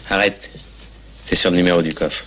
Arrête. C'est sur le numéro du coffre.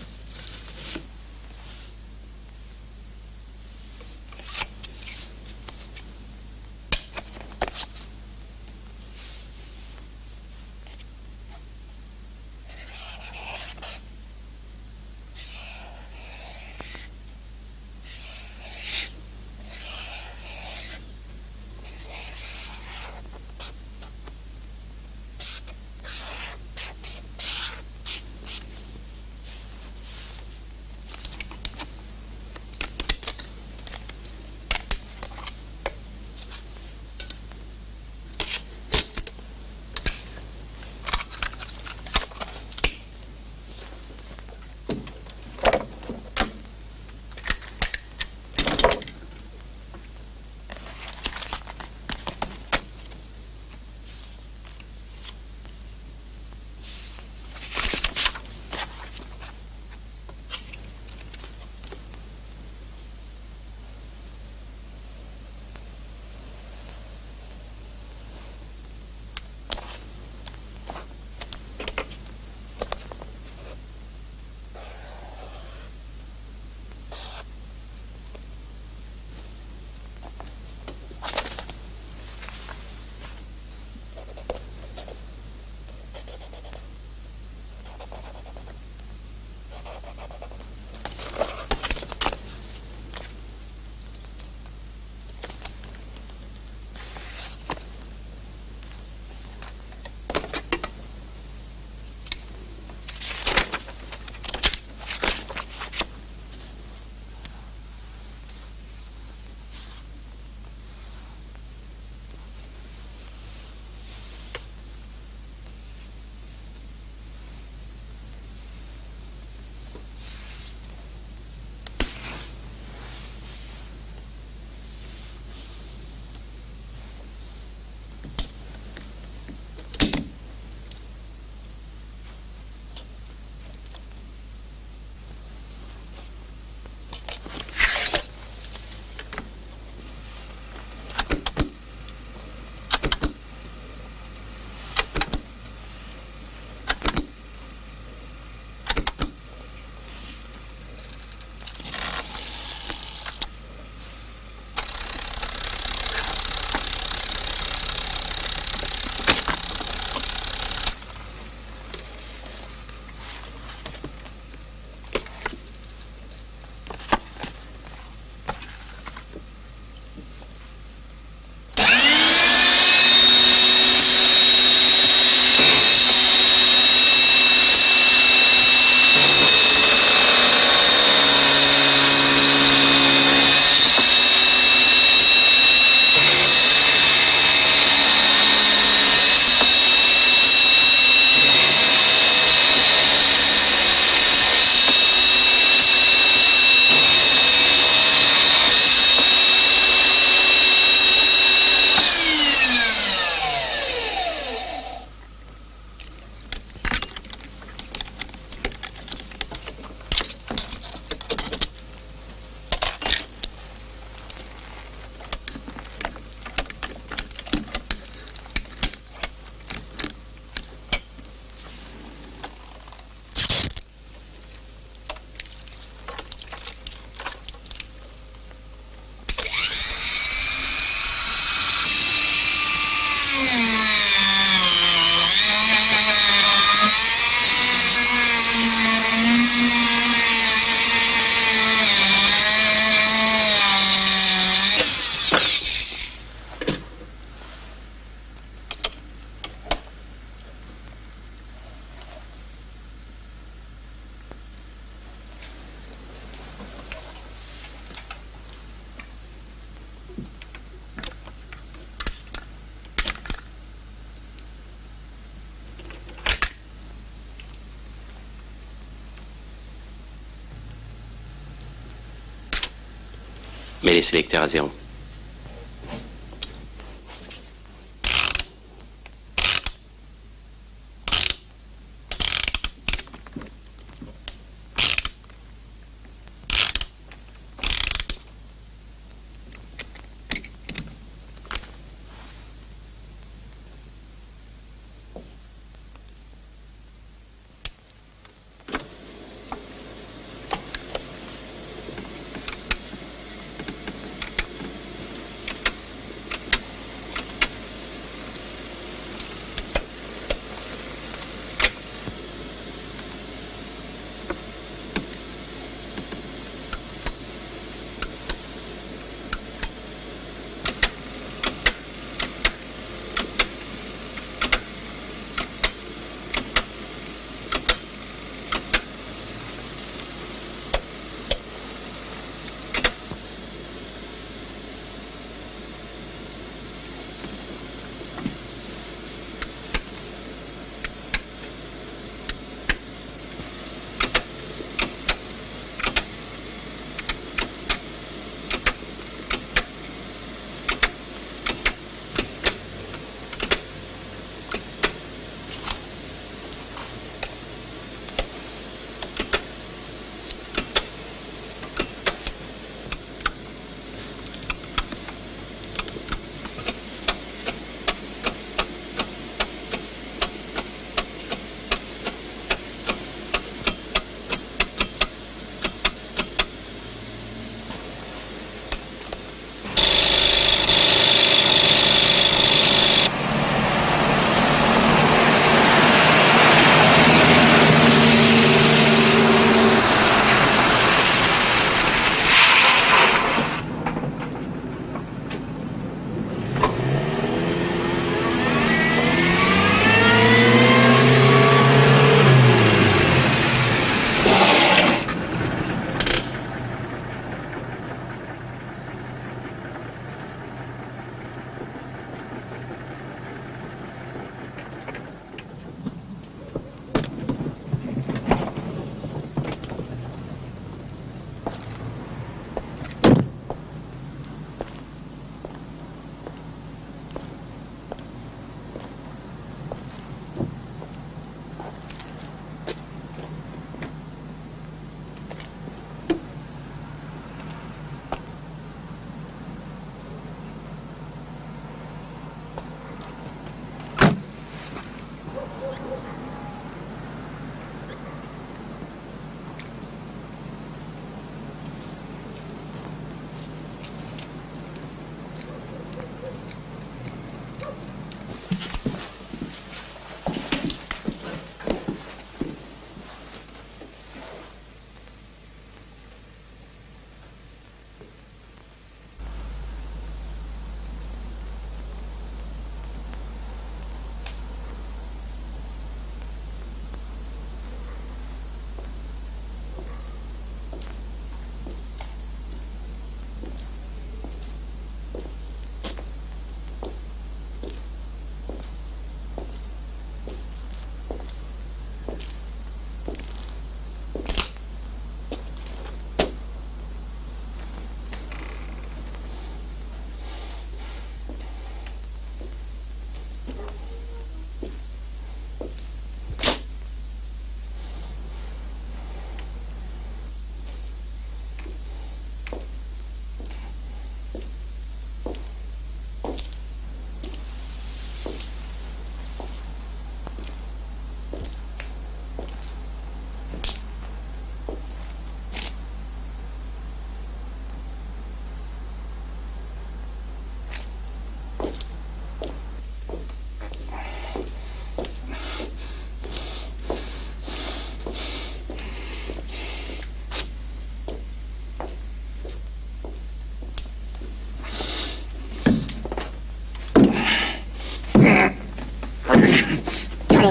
Mets les sélecteurs à zéro.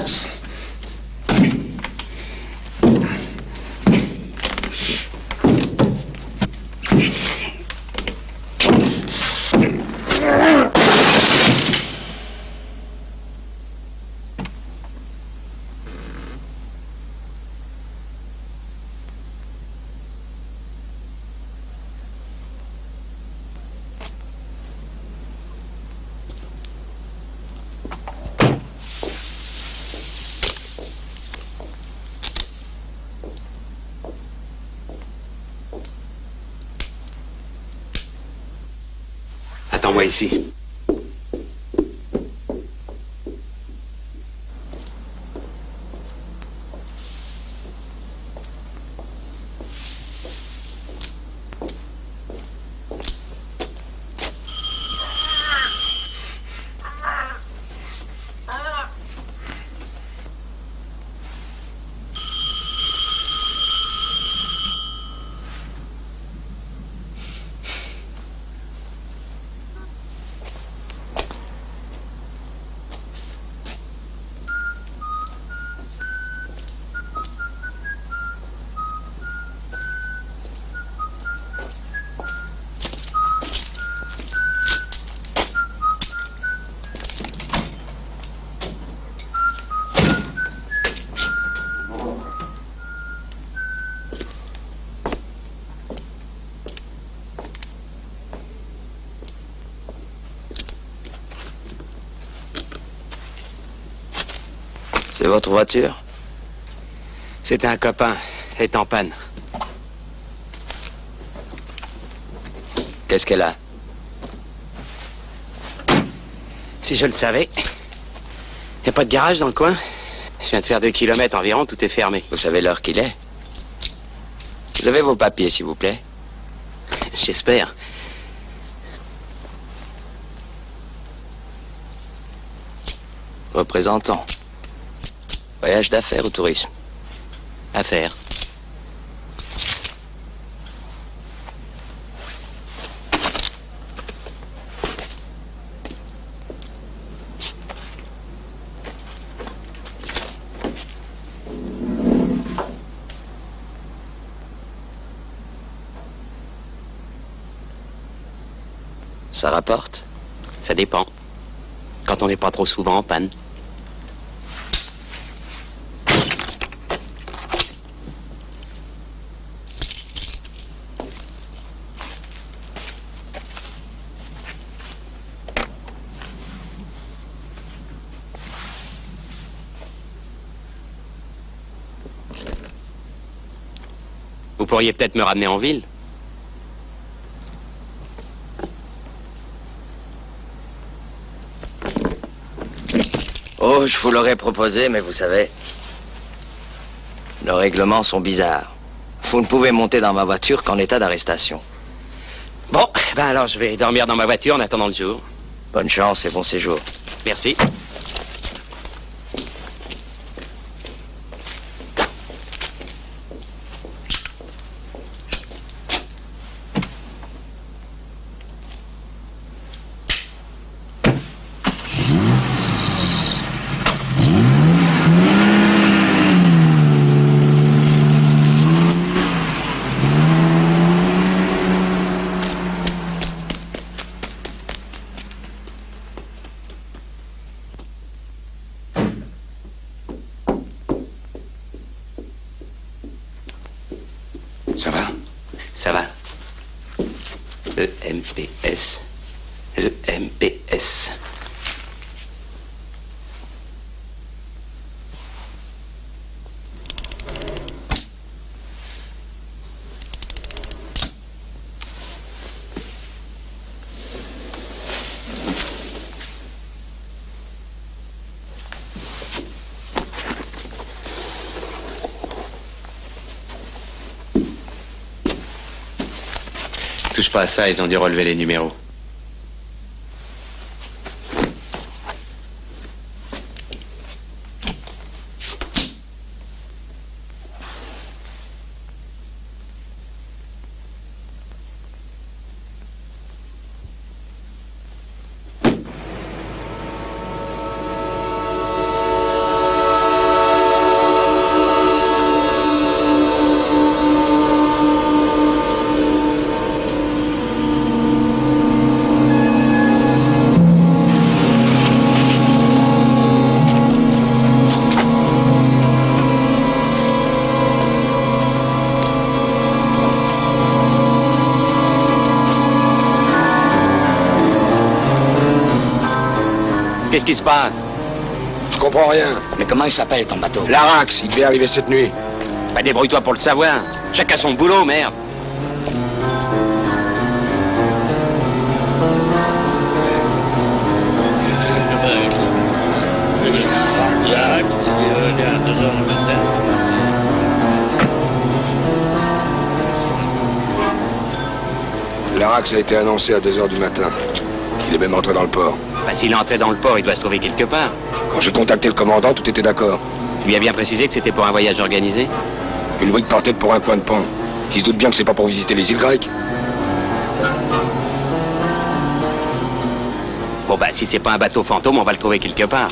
chance. Attends-moi ici. C'est votre voiture? C'était un copain. Elle est en panne. Qu'est-ce qu'elle a? Si je le savais. Y a pas de garage dans le coin? Je viens de faire 2 kilomètres environ, tout est fermé. Vous savez l'heure qu'il est? Vous avez vos papiers, s'il vous plaît? J'espère. Représentant. Voyage d'affaires ou tourisme? Affaire. Ça rapporte? Ça dépend. Quand on n'est pas trop souvent en panne. Vous pourriez peut-être me ramener en ville. Oh, je vous l'aurais proposé, mais vous savez, nos règlements sont bizarres. Vous ne pouvez monter dans ma voiture qu'en état d'arrestation. Bon, ben alors je vais dormir dans ma voiture en attendant le jour. Bonne chance et bon séjour. Merci. Ça va? Ça va. EMPS. EMPS. Touche pas à ça, ils ont dû relever les numéros. Qu'est-ce qui se passe? Je comprends rien. Mais comment il s'appelle ton bateau? L'Arax, il devait arriver cette nuit. Bah débrouille-toi pour le savoir. Chacun son boulot, merde. L'Arax a été annoncé à 2 h du matin. Il est même entré dans le port. Bah s'il est entré dans le port, il doit se trouver quelque part. Quand j'ai contacté le commandant, tout était d'accord. Tu lui as bien précisé que c'était pour un voyage organisé? Une brique partait pour un coin de pont. Il se doute bien que c'est pas pour visiter les îles grecques. Bon bah si c'est pas un bateau fantôme, on va le trouver quelque part.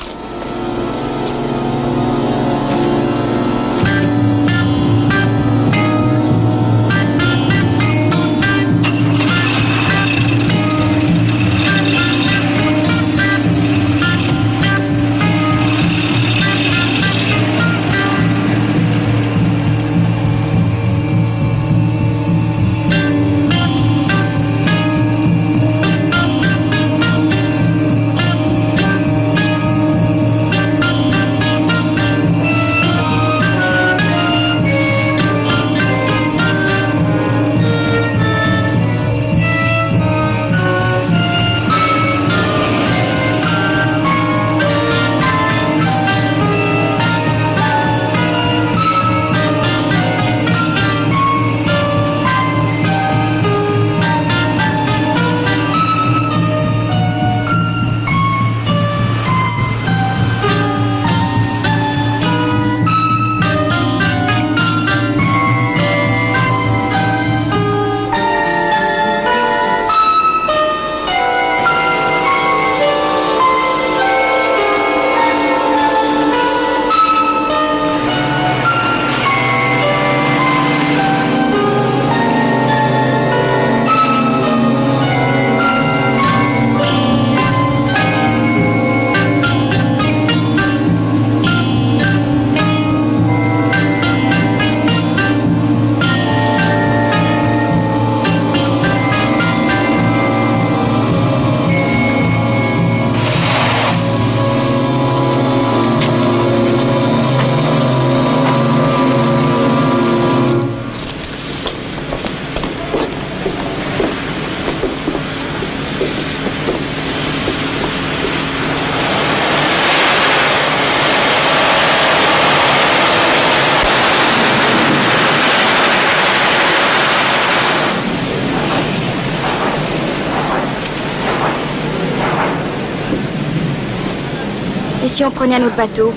Et si on prenait un autre bateau?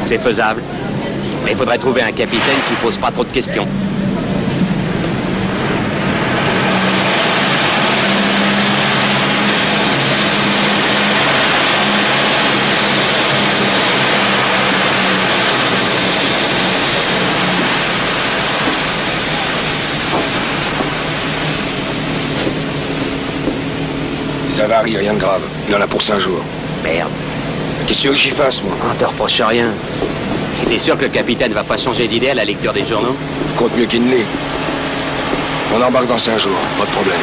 C'est faisable. Mais il faudrait trouver un capitaine qui pose pas trop de questions. Des avaries, rien de grave. Il en a pour 5 jours. Merde. Qu'est-ce que j'y fasse, moi? On te reproche rien. Et t'es sûr que le capitaine va pas changer d'idée à la lecture des journaux? Il compte mieux qu'il ne l'est. On embarque dans 5 jours, pas de problème.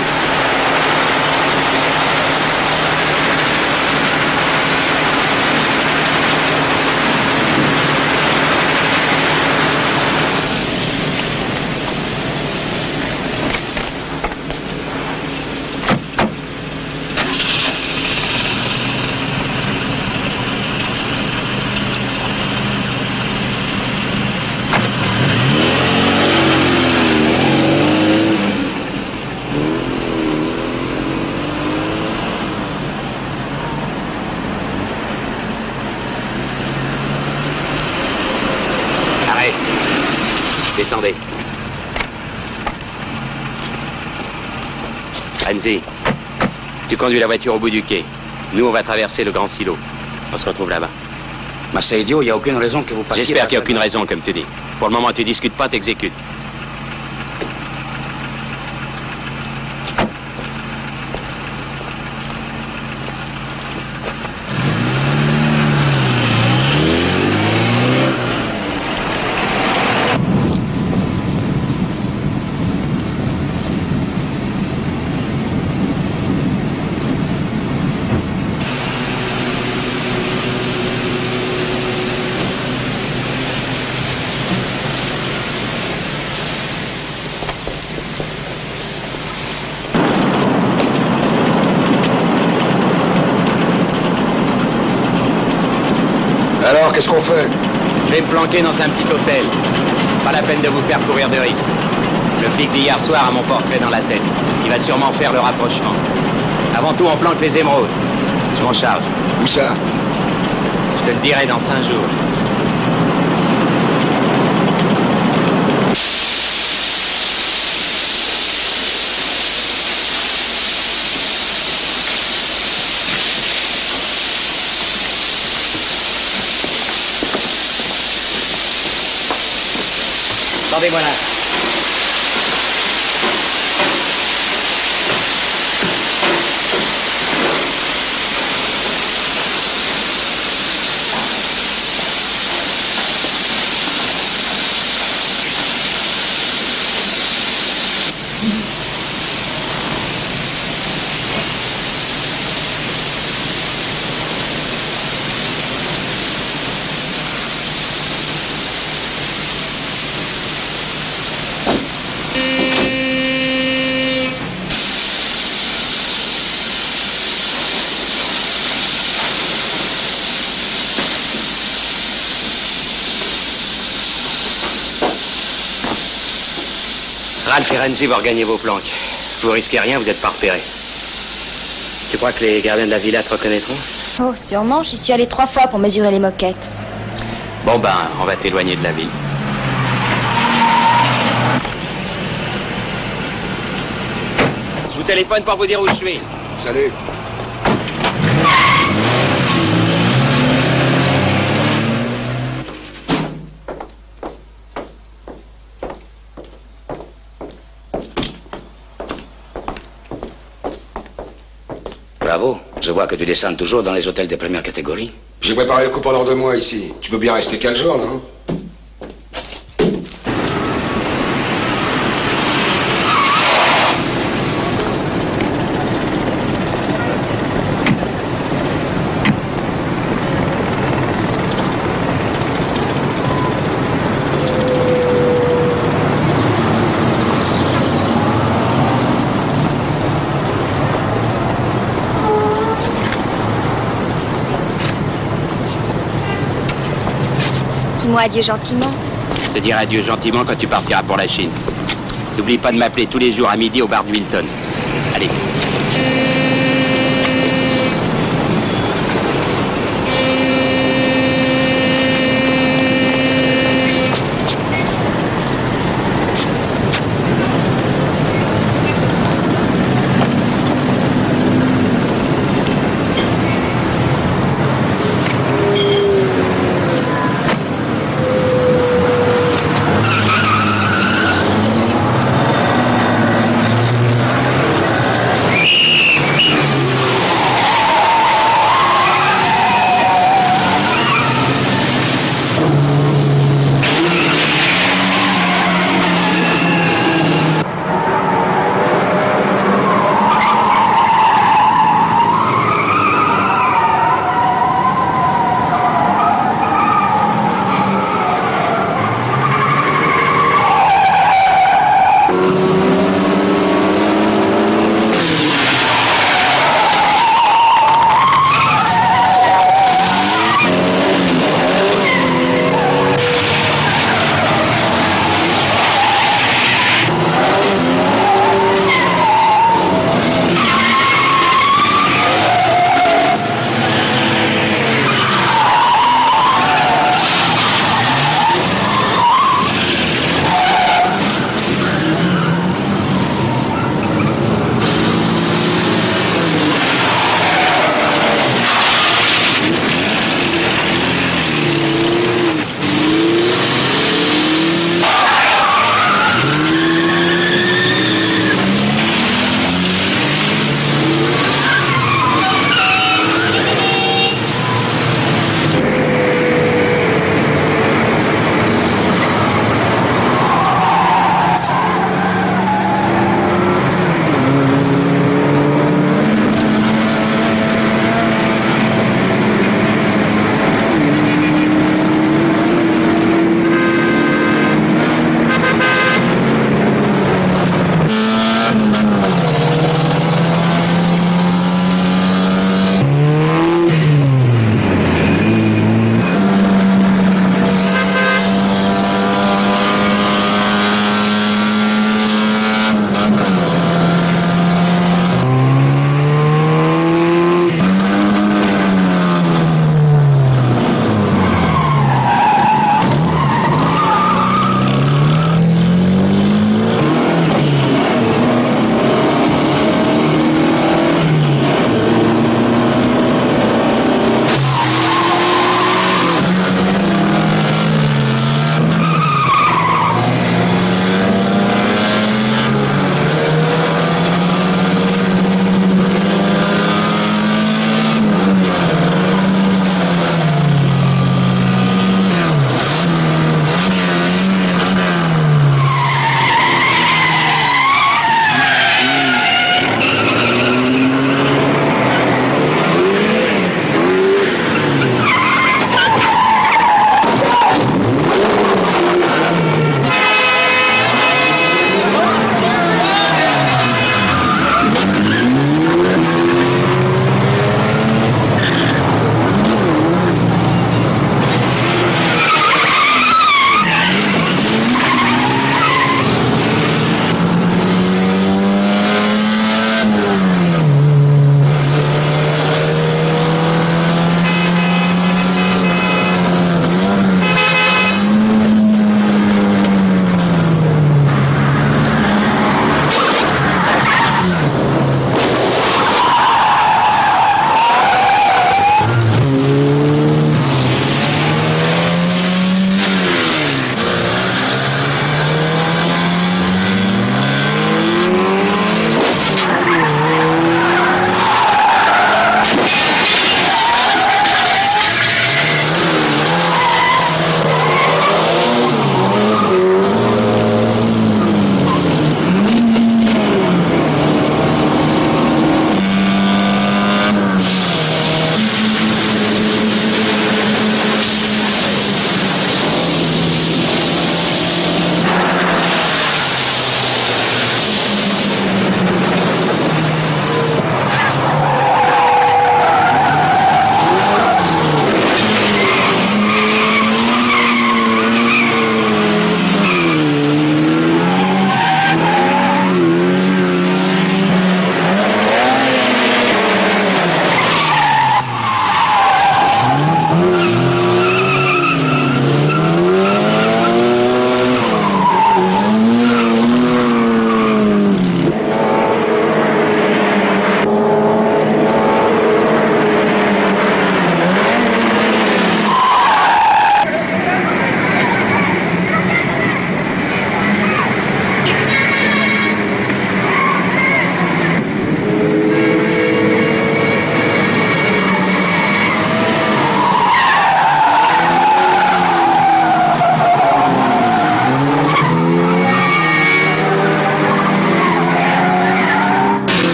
Descendez. Renzi, tu conduis la voiture au bout du quai. Nous, on va traverser le grand silo. On se retrouve là-bas. Mais c'est idiot, il n'y a aucune raison que vous passiez... J'espère qu'il n'y a aucune raison, comme tu dis. Pour le moment, tu discutes pas, t'exécutes. qu'est-ce qu'on fait? Je vais me planquer dans un petit hôtel. Pas la peine de vous faire courir de risques. Le flic d'hier soir a mon portrait dans la tête. Il va sûrement faire le rapprochement. Avant tout, on planque les émeraudes. Je m'en charge. Où ça? Je te le dirai dans 5 jours. Attendez-moi là. Ralph et Renzi vont regagner vos planques. Vous risquez rien, vous n'êtes pas repérés. Tu crois que les gardiens de la villa te reconnaîtront? Oh, sûrement. J'y suis allée 3 fois pour mesurer les moquettes. Bon ben, on va t'éloigner de la ville. Je vous téléphone pour vous dire où je suis. Salut. Bravo. Je vois que tu descends toujours dans les hôtels de première catégorie. J'ai préparé le coup pendant 2 mois ici. Tu peux bien rester 4 jours, non? Dis-moi adieu gentiment. Je te dirai adieu gentiment quand tu partiras pour la Chine. N'oublie pas de m'appeler tous les jours à midi au bar de Wilton. Allez.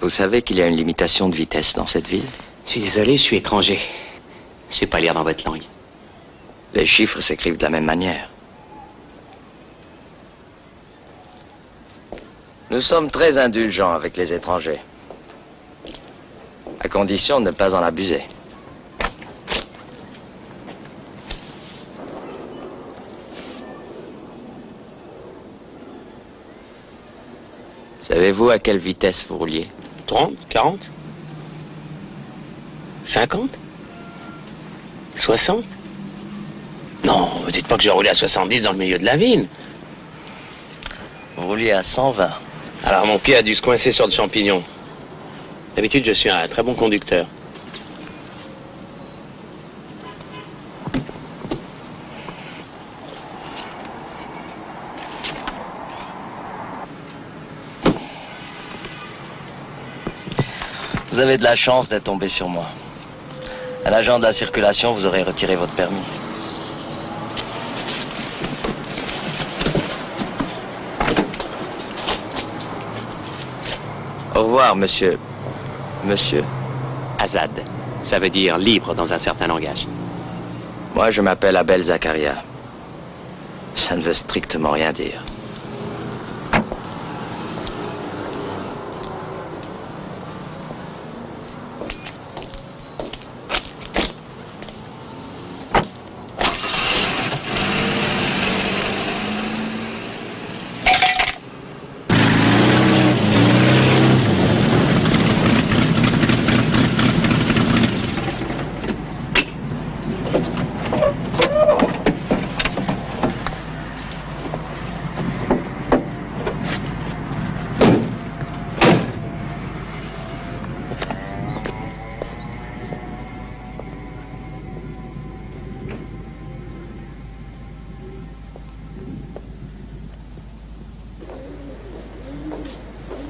Vous savez qu'il y a une limitation de vitesse dans cette ville? Je suis désolé, je suis étranger. Je sais pas lire dans votre langue. Les chiffres s'écrivent de la même manière. Nous sommes très indulgents avec les étrangers, à condition de ne pas en abuser. Savez-vous à quelle vitesse vous rouliez? 30, 40, 50, 60? Non, vous dites pas que j'ai roulé à 70 dans le milieu de la ville. Vous rouliez à 120. Alors mon pied a dû se coincer sur le champignon. D'habitude, je suis un très bon conducteur. Vous avez de la chance d'être tombé sur moi. À l'agent de la circulation, vous aurez retiré votre permis. Au revoir, monsieur. Monsieur? Azad, ça veut dire libre dans un certain langage. Moi, je m'appelle Abel Zakaria. Ça ne veut strictement rien dire.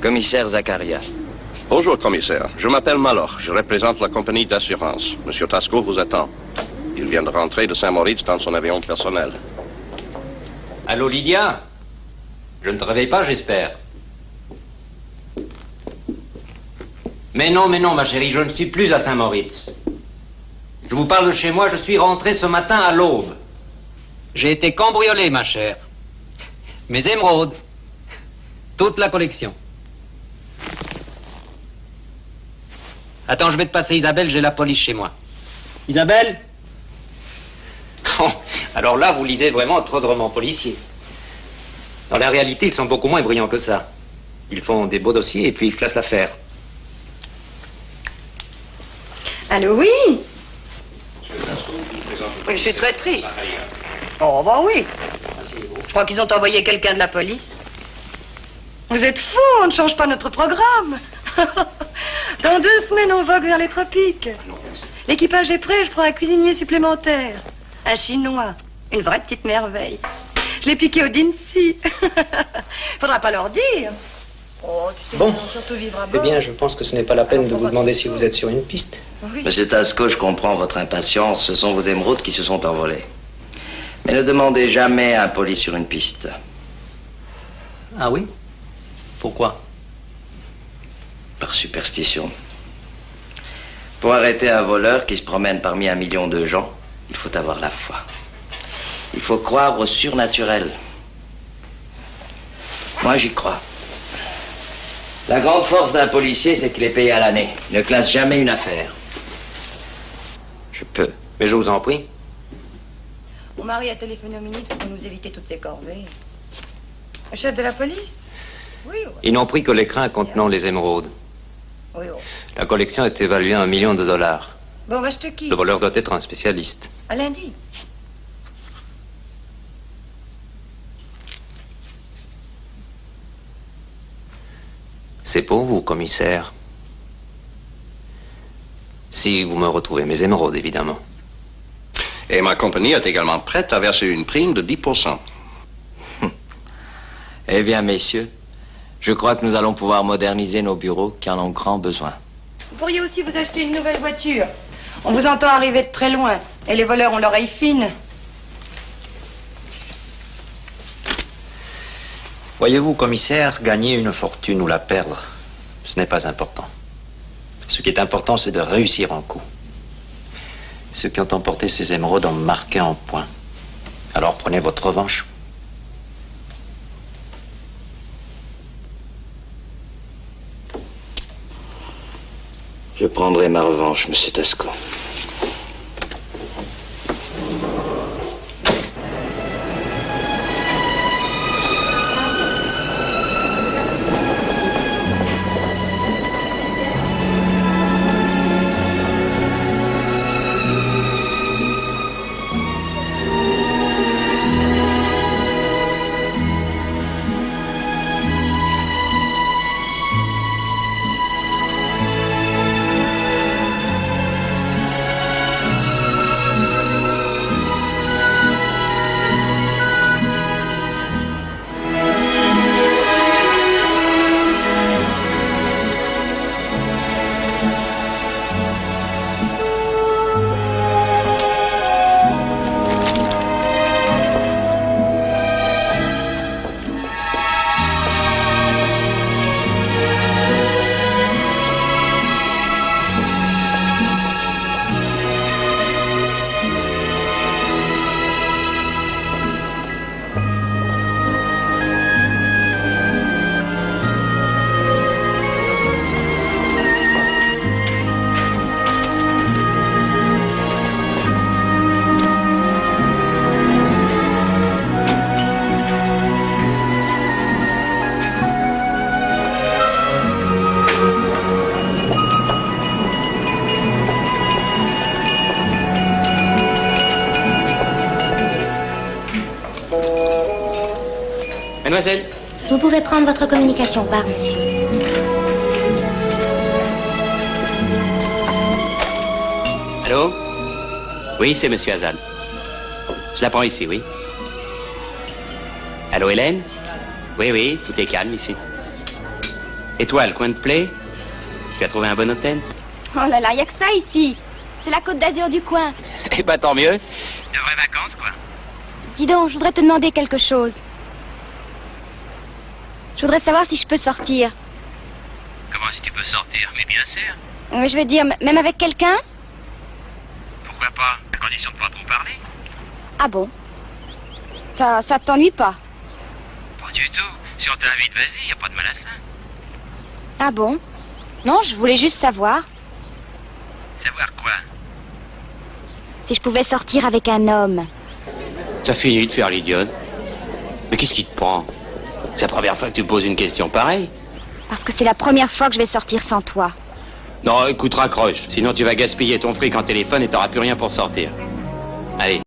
Commissaire Zakaria. Bonjour, commissaire. Je m'appelle Maloch. Je représente la compagnie d'assurance. Monsieur Tasco vous attend. Il vient de rentrer de Saint-Moritz dans son avion personnel. Allô, Lydia? Je ne te réveille pas, j'espère. Mais non, ma chérie, je ne suis plus à Saint-Moritz. Je vous parle de chez moi, je suis rentré ce matin à l'aube. J'ai été cambriolé, ma chère. Mes émeraudes. Toute la collection. Attends, je vais te passer Isabelle, j'ai la police chez moi. Isabelle? Oh, alors là, vous lisez vraiment trop de romans policiers. Dans la réalité, ils sont beaucoup moins brillants que ça. Ils font des beaux dossiers et puis ils classent l'affaire. Allô, oui? Oui, je suis très triste. Oh, bah oui. Je crois qu'ils ont envoyé quelqu'un de la police. Vous êtes fous, on ne change pas notre programme. Dans 2 semaines, on vogue vers les tropiques. L'équipage est prêt, je prends un cuisinier supplémentaire. Un Chinois, une vraie petite merveille. Je l'ai piqué au Dinsi. Faudra pas leur dire. Oh, tu sais, bon, ils vont surtout vivre à eh bord. bien, je pense que ce n'est pas la peine de vous demander si vous êtes sur une piste. Oui. Monsieur Tasco, je comprends votre impatience. Ce sont vos émeraudes qui se sont envolées. Mais ne demandez jamais à un police sur une piste. Ah oui? Pourquoi? Par superstition. Pour arrêter un voleur qui se promène parmi 1 million de gens, il faut avoir la foi. Il faut croire au surnaturel. Moi, j'y crois. La grande force d'un policier, c'est qu'il est payé à l'année. Il ne classe jamais une affaire. Je peux. Mais je vous en prie. Mon mari a téléphoné au ministre pour nous éviter toutes ces corvées. Le chef de la police? Oui, oui. Ils n'ont pris que l'écrin contenant les émeraudes. Oui, oui. La collection est évaluée à $1 million. Bon, bah, je te quitte. Le voleur doit être un spécialiste. À lundi. C'est pour vous, commissaire. Si vous me retrouvez mes émeraudes, évidemment. Et ma compagnie est également prête à verser une prime de 10%. Eh bien, messieurs, je crois que nous allons pouvoir moderniser nos bureaux qui en ont grand besoin. Vous pourriez aussi vous acheter une nouvelle voiture. On vous entend arriver de très loin. Et les voleurs ont l'oreille fine. Voyez-vous, commissaire, gagner une fortune ou la perdre, Ce n'est pas important. Ce qui est important, c'est de réussir en coup. Ceux qui ont emporté ces émeraudes ont marqué en point. Alors prenez votre revanche. Je prendrai ma revanche, monsieur Tasco. Mademoiselle. Vous pouvez prendre votre communication par, monsieur. Allô? Oui, c'est monsieur Hazan. Je la prends ici, oui. Allô, Hélène? Oui, oui, tout est calme ici. Et toi, le coin te plaît? Tu as trouvé un bon hôtel? Oh là là, y a que ça ici. C'est la Côte d'Azur du coin. Eh ben, tant mieux. De vraies vacances, quoi. Dis donc, je voudrais te demander quelque chose. Je voudrais savoir si je peux sortir. Comment si tu peux sortir? Mais bien sûr. Je veux dire, même avec quelqu'un? Pourquoi pas? À condition de pas trop parler. Ah bon? Ça t'ennuie pas? Pas du tout. Si on t'invite, vas-y, y a pas de mal à ça. Ah bon? Non, je voulais juste savoir. Savoir quoi? Si je pouvais sortir avec un homme. T'as fini de faire l'idiote. Mais qu'est-ce qui te prend? C'est la première fois que tu me poses une question pareille. Parce que c'est la première fois que je vais sortir sans toi. Non, écoute, raccroche. Sinon tu vas gaspiller ton fric en téléphone et t'auras plus rien pour sortir. Allez.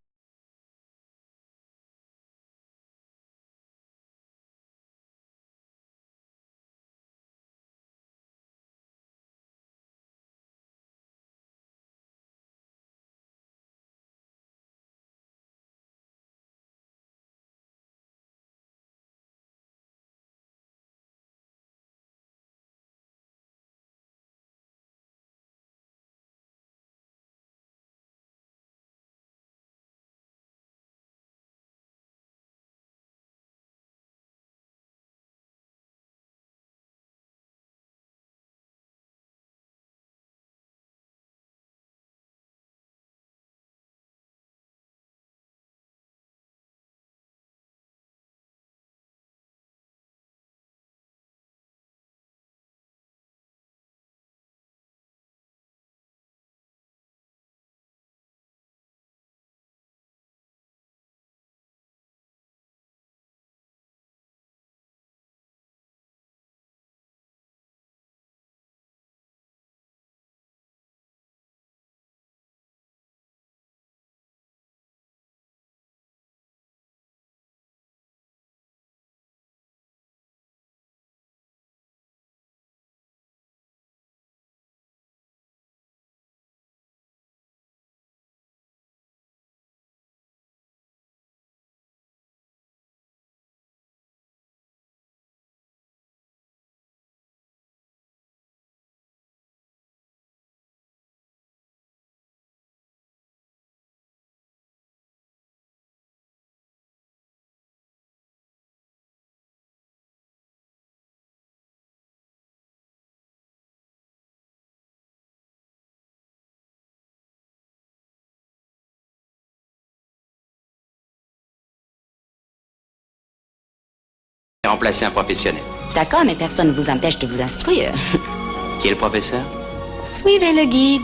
remplacer un professionnel. D'accord, mais personne ne vous empêche de vous instruire. Qui est le professeur? Suivez le guide.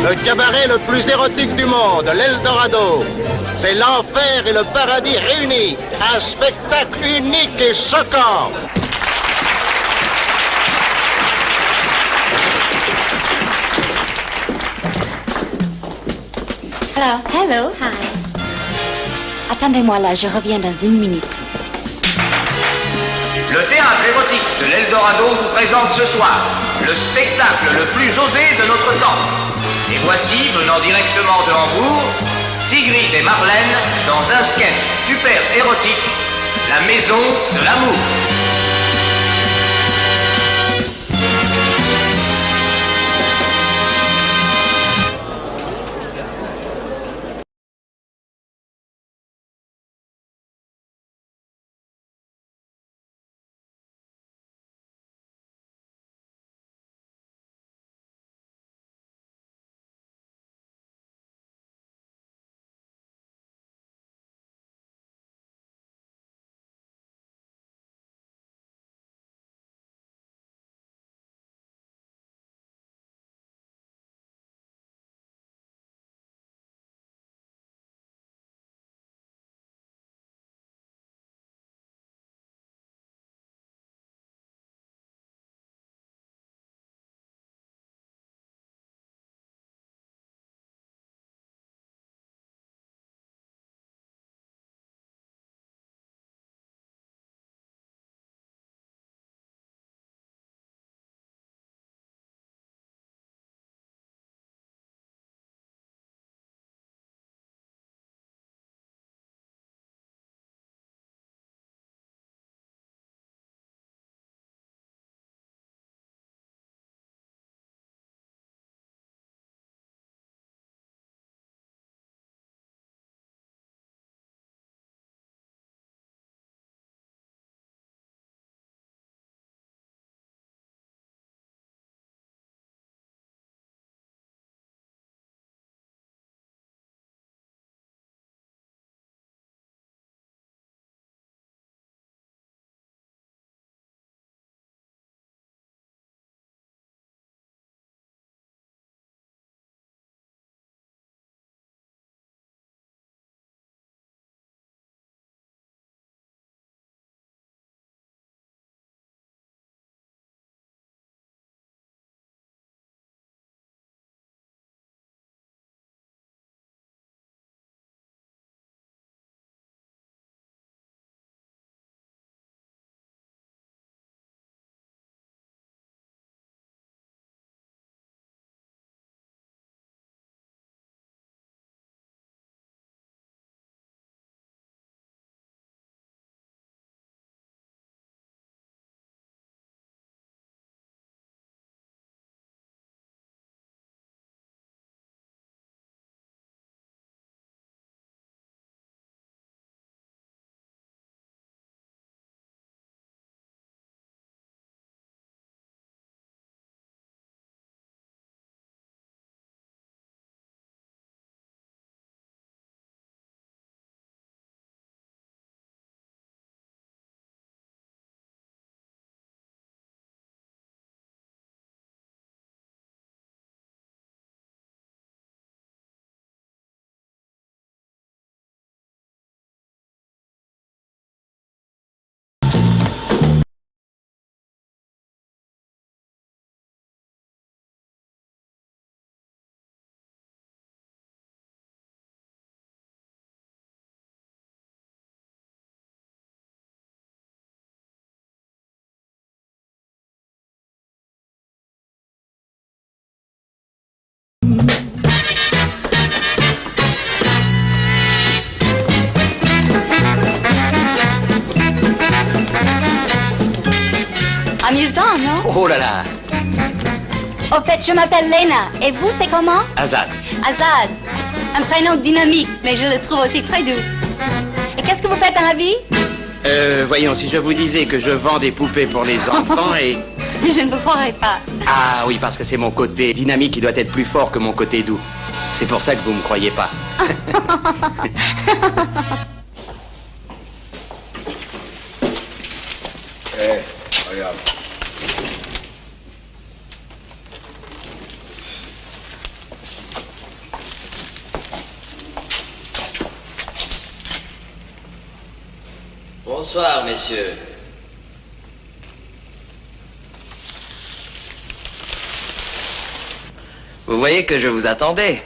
Le cabaret le plus érotique du monde, l'Eldorado. C'est l'enfer et le paradis réunis. Un spectacle unique et choquant. Hello. Hi. Attendez-moi là, je reviens dans 1 minute. Le théâtre érotique de l'Eldorado vous présente ce soir le spectacle le plus osé de notre temps. Et voici, venant directement de Hambourg, Sigrid et Marlène dans un sketch super érotique, La Maison de l'amour. Amusant, non? Oh là là. Au fait, je m'appelle Lena. Et vous, c'est comment? Azad. Azad. Un prénom dynamique, mais je le trouve aussi très doux. Et qu'est-ce que vous faites dans la vie? Voyons, si je vous disais que je vends des poupées pour les enfants et... Je ne vous croirais pas. Ah oui, parce que c'est mon côté dynamique qui doit être plus fort que mon côté doux. C'est pour ça que vous me croyez pas. Regarde. Bonsoir, messieurs. Vous voyez que je vous attendais.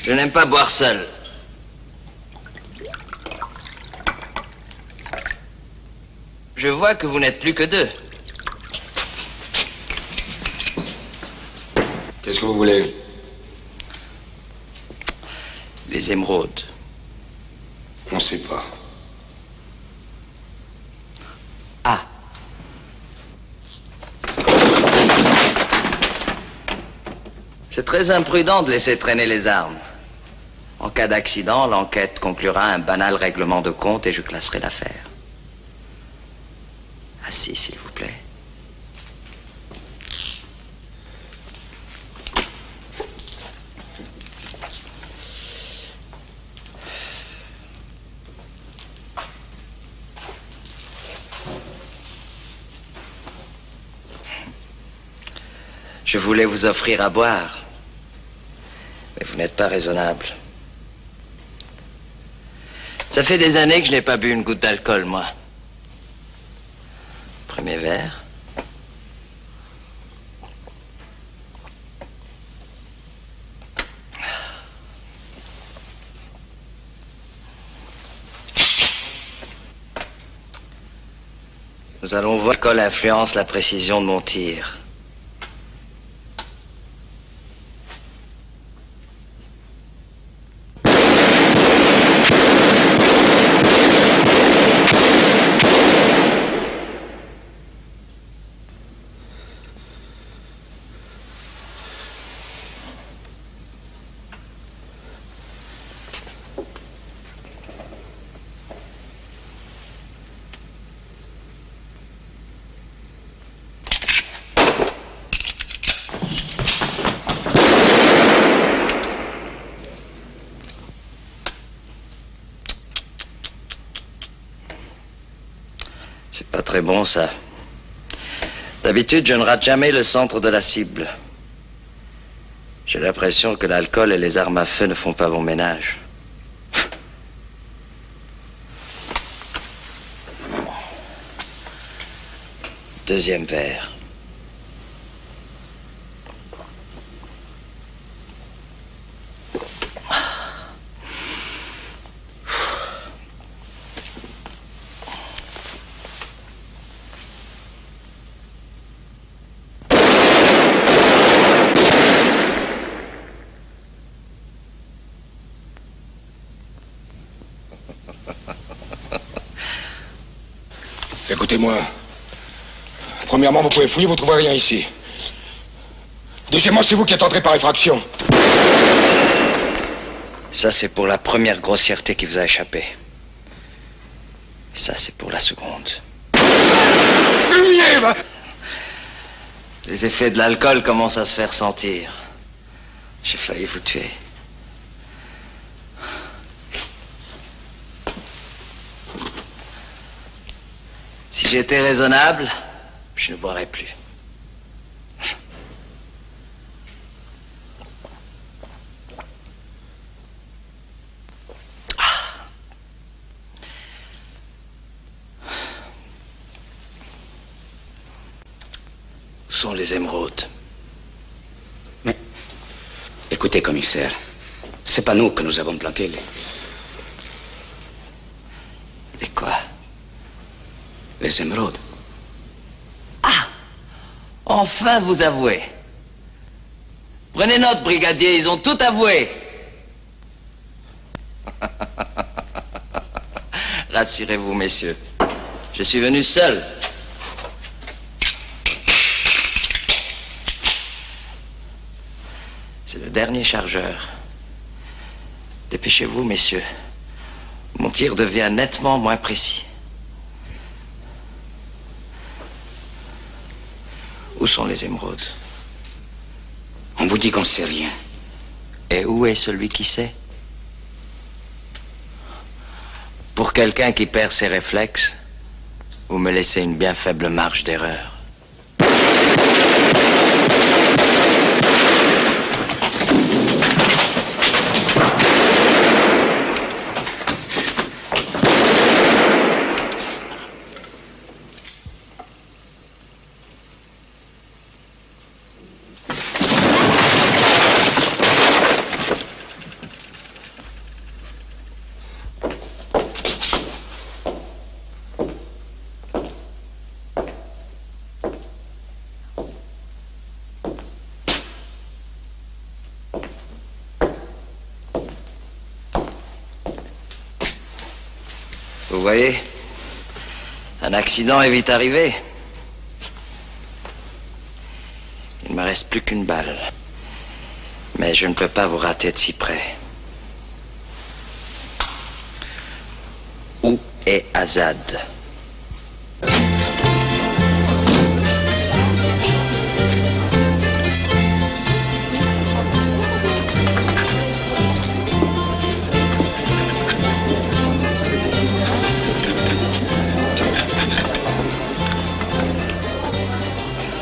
Je n'aime pas boire seul. Je vois que vous n'êtes plus que deux. Qu'est-ce que vous voulez? Les émeraudes. On ne sait pas. Ah. C'est très imprudent de laisser traîner les armes. En cas d'accident, l'enquête conclura un banal règlement de compte et je classerai l'affaire. Assis, s'il vous plaît. Je voulais vous offrir à boire, mais vous n'êtes pas raisonnable. Ça fait des années que je n'ai pas bu une goutte d'alcool, moi. Premier verre. Nous allons voir l'alcool influence la précision de mon tir. C'est pas très bon, ça. D'habitude, je ne rate jamais le centre de la cible. J'ai l'impression que l'alcool et les armes à feu ne font pas bon ménage. Deuxième verre. Écoutez-moi. Premièrement, vous pouvez fouiller, vous ne trouverez rien ici. Deuxièmement, c'est vous qui êtes entré par effraction. Ça, c'est pour la première grossièreté qui vous a échappé. Ça, c'est pour la seconde. Fumier, va! Les effets de l'alcool commencent à se faire sentir. J'ai failli vous tuer. Si j'étais raisonnable, je ne boirais plus. Où sont les émeraudes? Mais, écoutez, commissaire, c'est pas nous que nous avons planqué les... Les quoi? Les émeraudes. Ah! Enfin, vous avouez. Prenez note, brigadier, ils ont tout avoué. Rassurez-vous, messieurs. Je suis venu seul. C'est le dernier chargeur. Dépêchez-vous, messieurs. Mon tir devient nettement moins précis. Où sont les émeraudes? On vous dit qu'on ne sait rien. Et où est celui qui sait? Pour quelqu'un qui perd ses réflexes, vous me laissez une bien faible marge d'erreur. Vous voyez, un accident est vite arrivé. Il ne me reste plus qu'une balle. Mais je ne peux pas vous rater de si près. Où est Azad?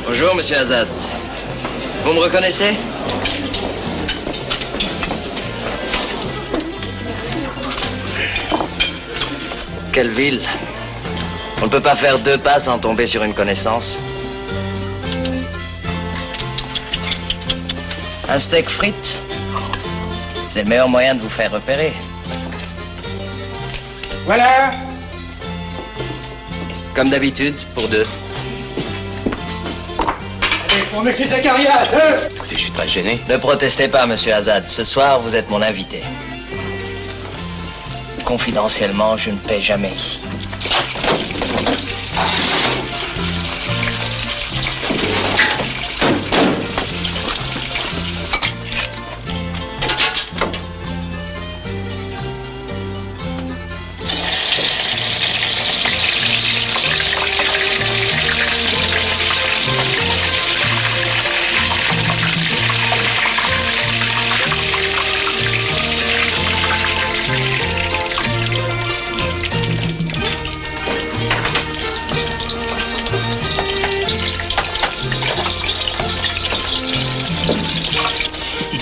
Bonjour, monsieur Azad. Vous me reconnaissez? Quelle ville? On ne peut pas faire 2 pas sans tomber sur une connaissance. Un steak frites? C'est le meilleur moyen de vous faire repérer. Voilà. Comme d'habitude, pour 2. On met ta carrière, hein? Écoutez, je suis très gêné. Ne protestez pas, monsieur Azad. Ce soir, vous êtes mon invité. Confidentiellement, je ne paie jamais ici.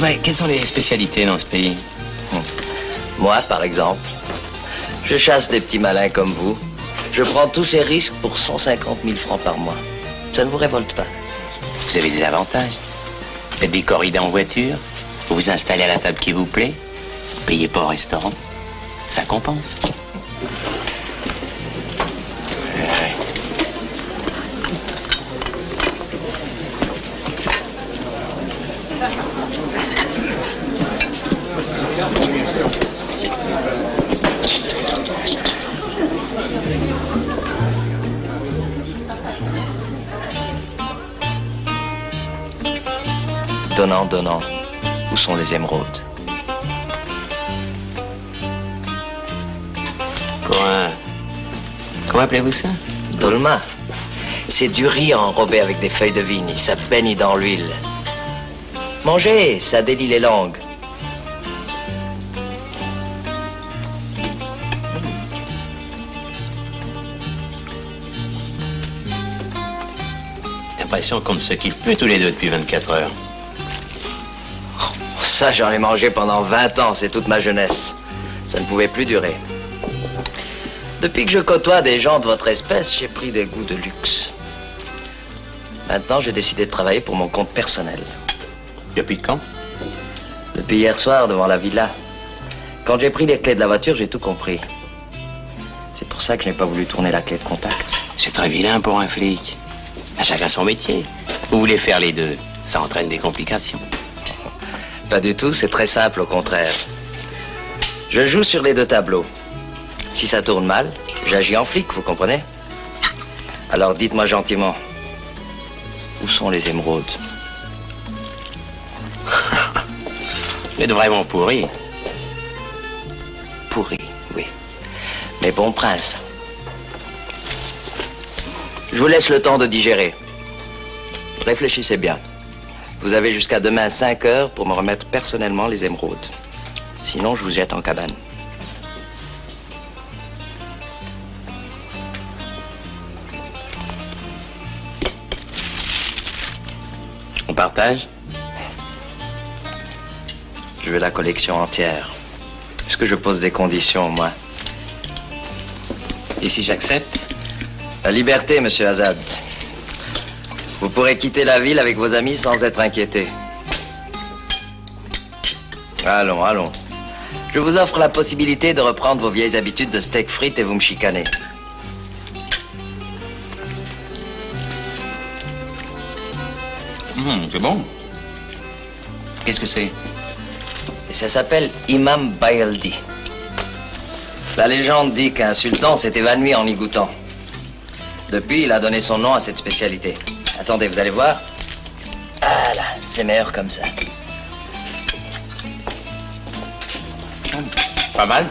Dites-moi, quelles sont les spécialités dans ce pays? Moi, par exemple, je chasse des petits malins comme vous. Je prends tous ces risques pour 150 000 francs par mois. Ça ne vous révolte pas? Vous avez des avantages. Vous faites des corridas en voiture, vous vous installez à la table qui vous plaît, vous payez pas au restaurant. Ça compense. Donnant, donnant. Où sont les émeraudes? Comment appelez-vous ça? Dolma. C'est du riz enrobé avec des feuilles de vigne. Ça baigne dans l'huile. Mangez, ça délie les langues. J'ai l'impression qu'on ne se quitte plus tous les deux depuis 24 heures. Ça, j'en ai mangé pendant 20 ans, c'est toute ma jeunesse. Ça ne pouvait plus durer. Depuis que je côtoie des gens de votre espèce, j'ai pris des goûts de luxe. Maintenant, j'ai décidé de travailler pour mon compte personnel. Depuis quand? Depuis hier soir, devant la villa. Quand j'ai pris les clés de la voiture, j'ai tout compris. C'est pour ça que je n'ai pas voulu tourner la clé de contact. C'est très vilain pour un flic. À chacun son métier. Vous voulez faire les deux. Ça entraîne des complications. Pas du tout, c'est très simple, au contraire. Je joue sur les 2 tableaux. Si ça tourne mal, j'agis en flic, vous comprenez? Alors dites-moi gentiment, où sont les émeraudes? Vous êtes vraiment pourri. Pourri, oui. C'est bon prince. Je vous laisse le temps de digérer. Réfléchissez bien. Vous avez jusqu'à demain 5 heures pour me remettre personnellement les émeraudes. Sinon, je vous jette en cabane. On partage? Je veux la collection entière. Est-ce que je pose des conditions, moi? Et si j'accepte? La liberté, monsieur Azad. Vous pourrez quitter la ville avec vos amis sans être inquiété. Allons, allons. Je vous offre la possibilité de reprendre vos vieilles habitudes de steak frites et vous me chicanez. C'est bon. Qu'est-ce que c'est? Et ça s'appelle Imam Bayaldi. La légende dit qu'un sultan s'est évanoui en y goûtant. Depuis, il a donné son nom à cette spécialité. Attendez, vous allez voir. Ah là, c'est meilleur comme ça. Pas mal.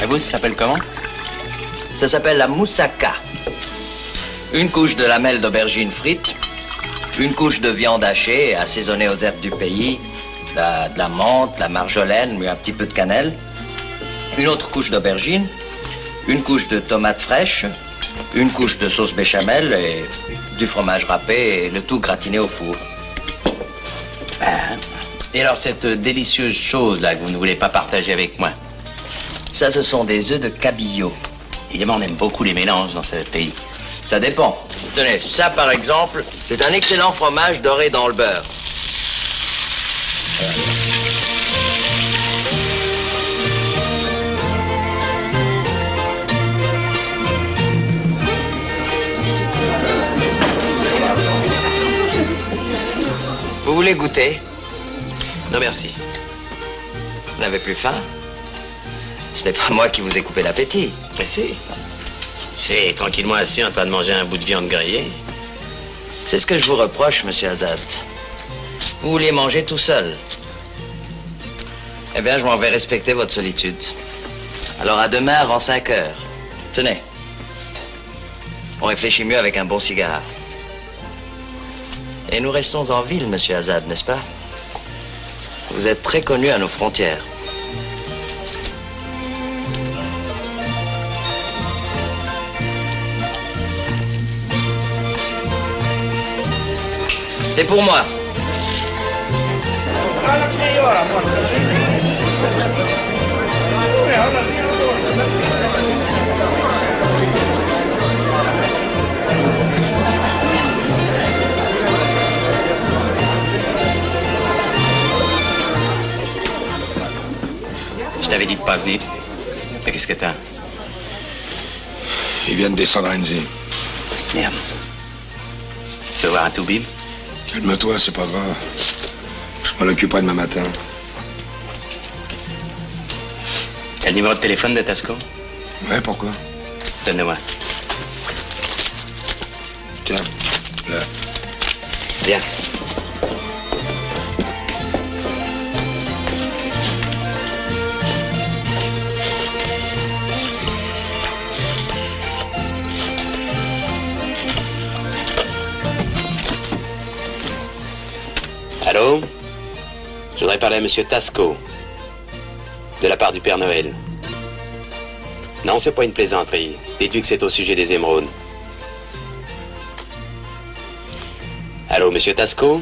Et vous, ça s'appelle comment? Ça s'appelle la moussaka. Une couche de lamelles d'aubergines frites, une couche de viande hachée assaisonnée aux herbes du pays, de la menthe, la marjolaine, mais un petit peu de cannelle, une autre couche d'aubergine, une couche de tomates fraîches, une couche de sauce béchamel et du fromage râpé et le tout gratiné au four. Et alors cette délicieuse chose-là que vous ne voulez pas partager avec moi? Ça, ce sont des œufs de cabillaud. Évidemment, on aime beaucoup les mélanges dans ce pays. Ça dépend. Tenez, ça par exemple, c'est un excellent fromage doré dans le beurre. Vous voulez goûter? Non, merci. Vous n'avez plus faim? Ce n'est pas moi qui vous ai coupé l'appétit. Mais si. J'ai tranquillement assis en train de manger un bout de viande grillée. C'est ce que je vous reproche, monsieur Azad. Vous vouliez manger tout seul. Eh bien, je m'en vais respecter votre solitude. Alors, à demain avant 5 heures. Tenez. On réfléchit mieux avec un bon cigare. Et nous restons en ville, monsieur Azad, n'est-ce pas? Vous êtes très connu à nos frontières. C'est pour moi. Je t'avais dit de pas venir. Mais qu'est-ce que t'as? Il vient de descendre à Enzi. Merde. Tu veux voir un toubib? Calme-toi, c'est pas grave. Je m'en occuperai demain matin. T'as le numéro de téléphone de Tasco? Ouais, pourquoi? Donne-le-moi. Tiens, là. Viens. Allô? Je voudrais parler à Monsieur Tasco, de la part du Père Noël. Non, c'est pas une plaisanterie. Dites-lui que c'est au sujet des émeraudes. Allô, Monsieur Tasco?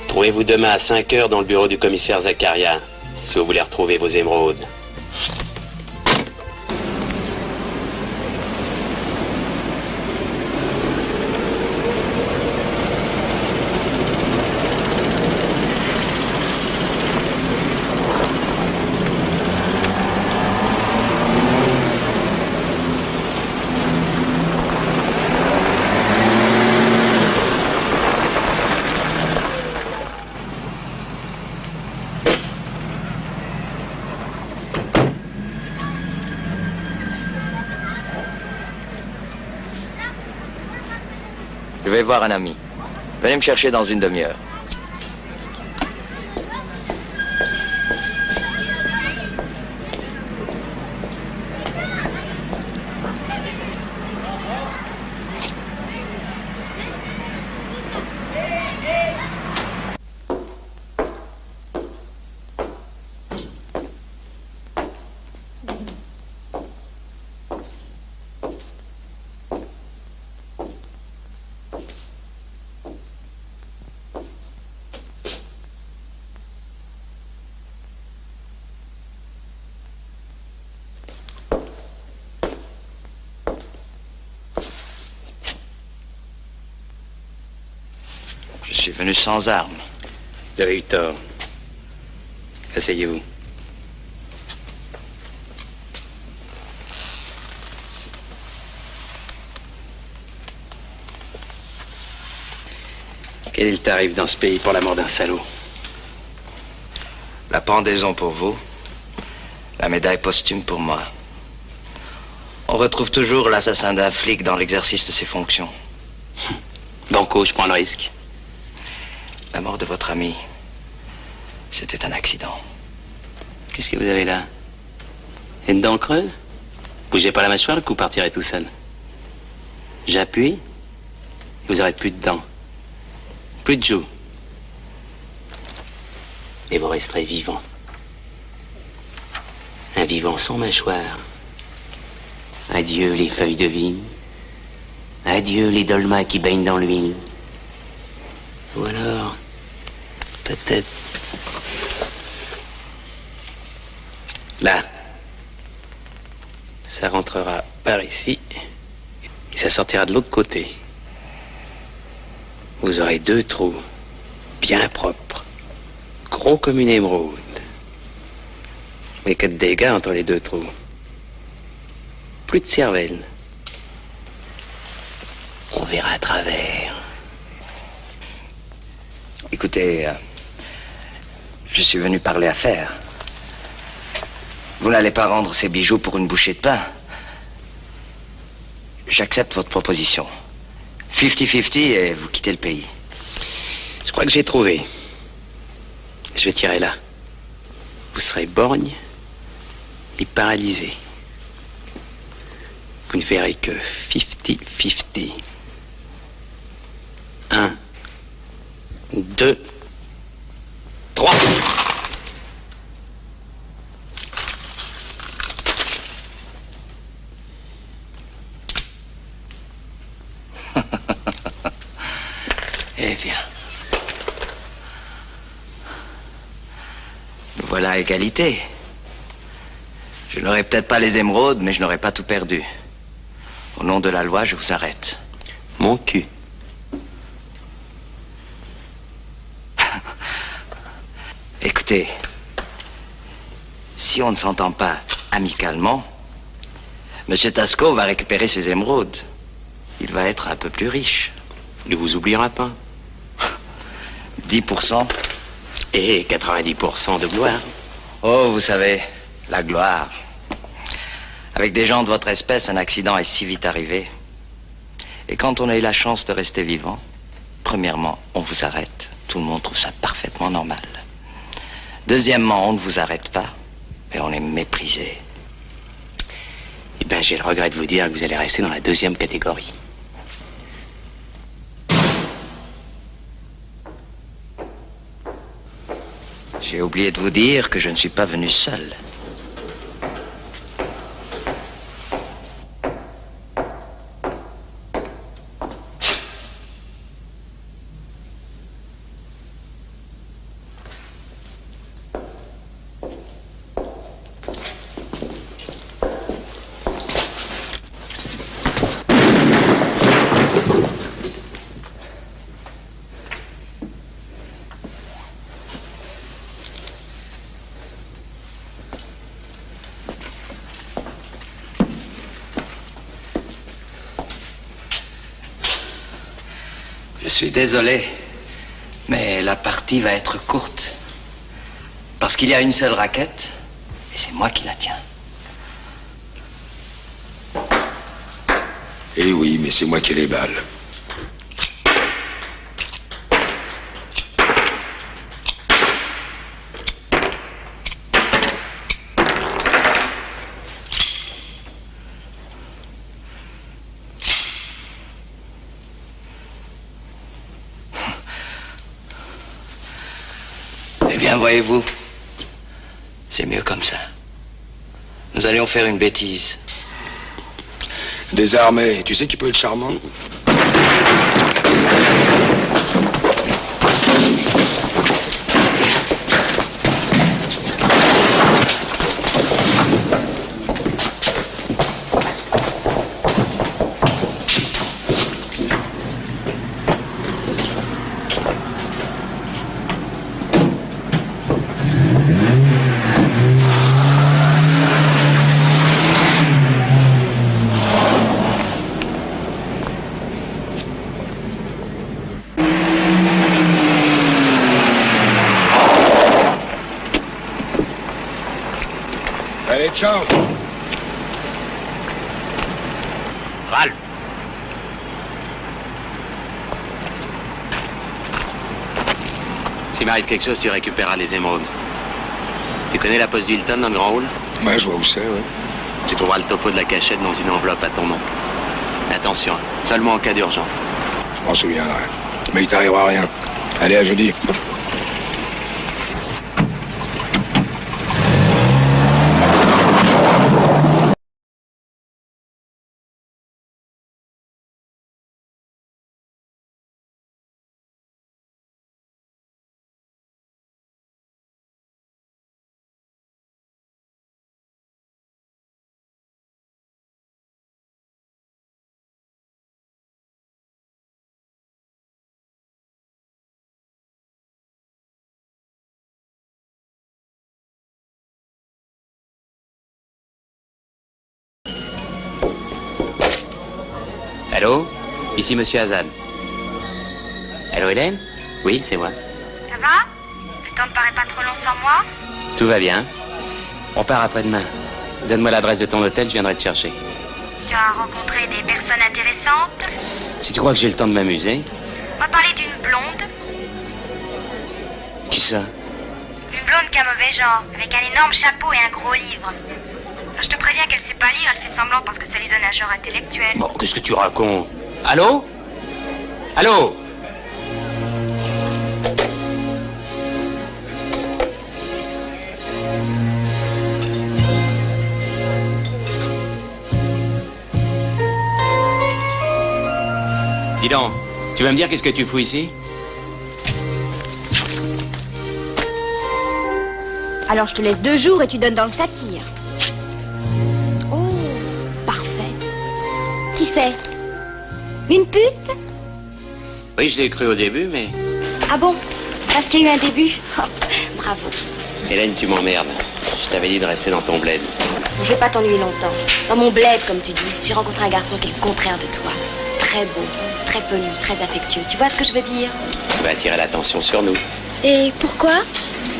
Trouvez-vous demain à 5 heures dans le bureau du commissaire Zakaria, si vous voulez retrouver vos émeraudes. Je vais voir un ami. Venez me chercher dans une demi-heure. suis venu sans armes. Vous avez eu tort. Asseyez-vous. Quel est le tarif dans ce pays pour la mort d'un salaud? La pendaison pour vous, la médaille posthume pour moi. On retrouve toujours l'assassin d'un flic dans l'exercice de ses fonctions. Banco, je prends le risque. La mort de votre ami, c'était un accident. Qu'est-ce que vous avez là? Une dent creuse? Bougez pas la mâchoire, le coup partirait tout seul. J'appuie, vous aurez plus de dents. Plus de joues. Et vous resterez vivant. Un vivant sans mâchoire. Adieu les feuilles de vigne. Adieu les dolmas qui baignent dans l'huile. Ou alors, peut-être... Là. Ça rentrera par ici. Et ça sortira de l'autre côté. Vous aurez 2 trous. Bien propres. Gros comme une émeraude. Mais que de dégâts entre les 2 trous. Plus de cervelle. On verra à travers. Écoutez, je suis venu parler affaires. Vous n'allez pas rendre ces bijoux pour une bouchée de pain. J'accepte votre proposition. 50-50 et vous quittez le pays. Je crois que j'ai trouvé. Je vais tirer là. Vous serez borgne et paralysé. Vous ne verrez que 50-50. 1, 2, 3. Eh bien. Nous voilà à égalité. Je n'aurai peut-être pas les émeraudes, mais je n'aurai pas tout perdu. Au nom de la loi, je vous arrête. Mon cul. Écoutez, si on ne s'entend pas amicalement, Monsieur Tasco va récupérer ses émeraudes. Il va être un peu plus riche. Il ne vous oubliera pas. 10%. Et 90% de gloire. Oh, vous savez, la gloire. Avec des gens de votre espèce, un accident est si vite arrivé. Et quand on a eu la chance de rester vivant, premièrement, on vous arrête. Tout le monde trouve ça parfaitement normal. Deuxièmement, on ne vous arrête pas, mais on est méprisé. Eh bien, j'ai le regret de vous dire que vous allez rester dans la 2e catégorie. J'ai oublié de vous dire que je ne suis pas venu seul. Je suis désolé, mais la partie va être courte. Parce qu'il y a une seule raquette, et c'est moi qui la tiens. Eh oui, mais c'est moi qui ai les balles. Eh bien, voyez-vous, c'est mieux comme ça. Nous allions faire une bêtise. Désarmé, tu sais qu'il peut être charmant. Charles. Ralph. S'il m'arrive quelque chose, tu récupéreras les émeraudes. Tu connais la poste d'Hilton dans le grand hall? Ouais, je vois où c'est, ouais. Tu trouveras le topo de la cachette dans une enveloppe à ton nom. Mais attention, seulement en cas d'urgence. Je m'en souviendrai. Mais il t'arrivera rien. Allez, à jeudi. Allô? Ici Monsieur Hazan. Allô, Hélène? Oui, c'est moi. Ça va? Le temps ne paraît pas trop long sans moi? Tout va bien. On part après-demain. Donne-moi l'adresse de ton hôtel, je viendrai te chercher. Tu as rencontré des personnes intéressantes? Si tu crois que j'ai le temps de m'amuser. On m'a parlé d'une blonde. Qui ça? Une blonde qui a mauvais genre, avec un énorme chapeau et un gros livre. Je te préviens qu'elle sait pas lire, elle fait semblant parce que ça lui donne un genre intellectuel. Bon, qu'est-ce que tu racontes? Allô? Allô? Dis donc, tu vas me dire qu'est-ce que tu fous ici? Alors je te laisse 2 jours et tu donnes dans le satire. Oh, parfait. Qui c'est? Une pute? Oui, je l'ai cru au début, mais... Ah bon? Parce qu'il y a eu un début? Oh, bravo. Hélène, tu m'emmerdes. Je t'avais dit de rester dans ton bled. Je vais pas t'ennuyer longtemps. Dans mon bled, comme tu dis, j'ai rencontré un garçon qui est le contraire de toi. Très beau, très poli, très affectueux. Tu vois ce que je veux dire? Tu vas attirer l'attention sur nous. Et pourquoi?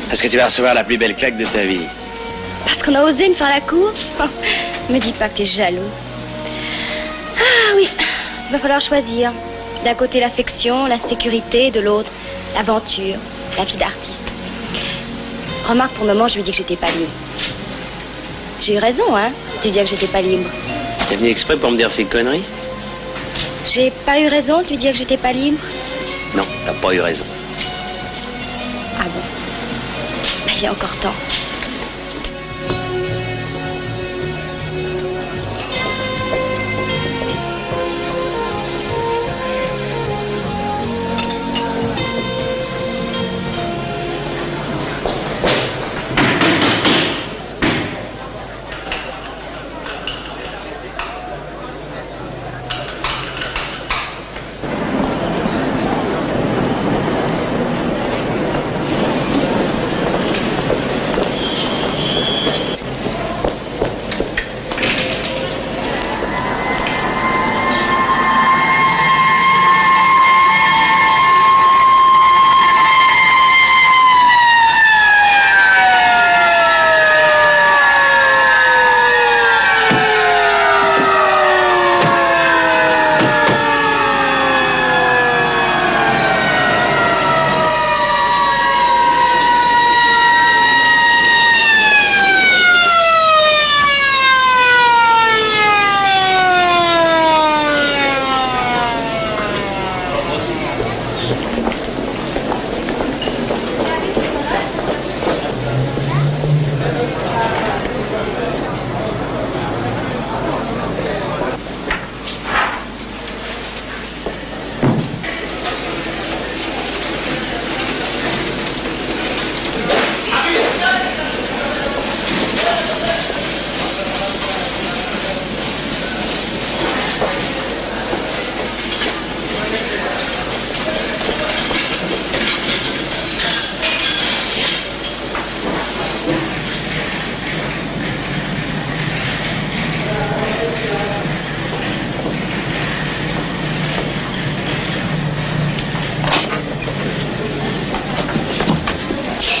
Parce que tu vas recevoir la plus belle claque de ta vie. Parce qu'on a osé me faire la cour? Oh, me dis pas que t'es jaloux. Ah oui, il va falloir choisir. D'un côté l'affection, la sécurité, de l'autre l'aventure, la vie d'artiste. Remarque, pour le moment, je lui dis que j'étais pas libre. J'ai eu raison, hein, de lui dire que j'étais pas libre. T'es venu exprès pour me dire ces conneries? J'ai pas eu raison de lui dire que j'étais pas libre? Non, t'as pas eu raison. Ah bon? Il y a encore temps.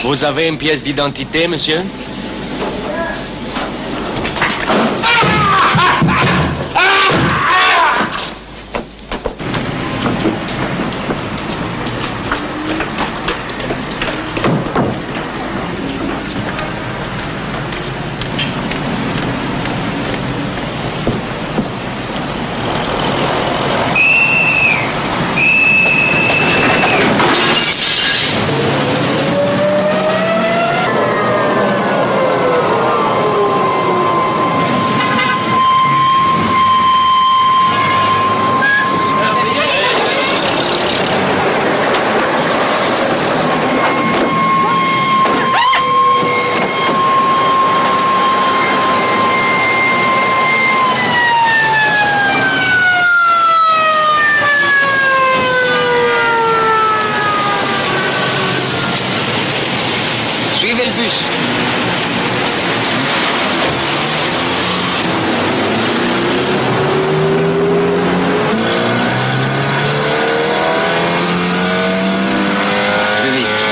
Vous avez une pièce d'identité, monsieur? Suivez le bus. Plus vite.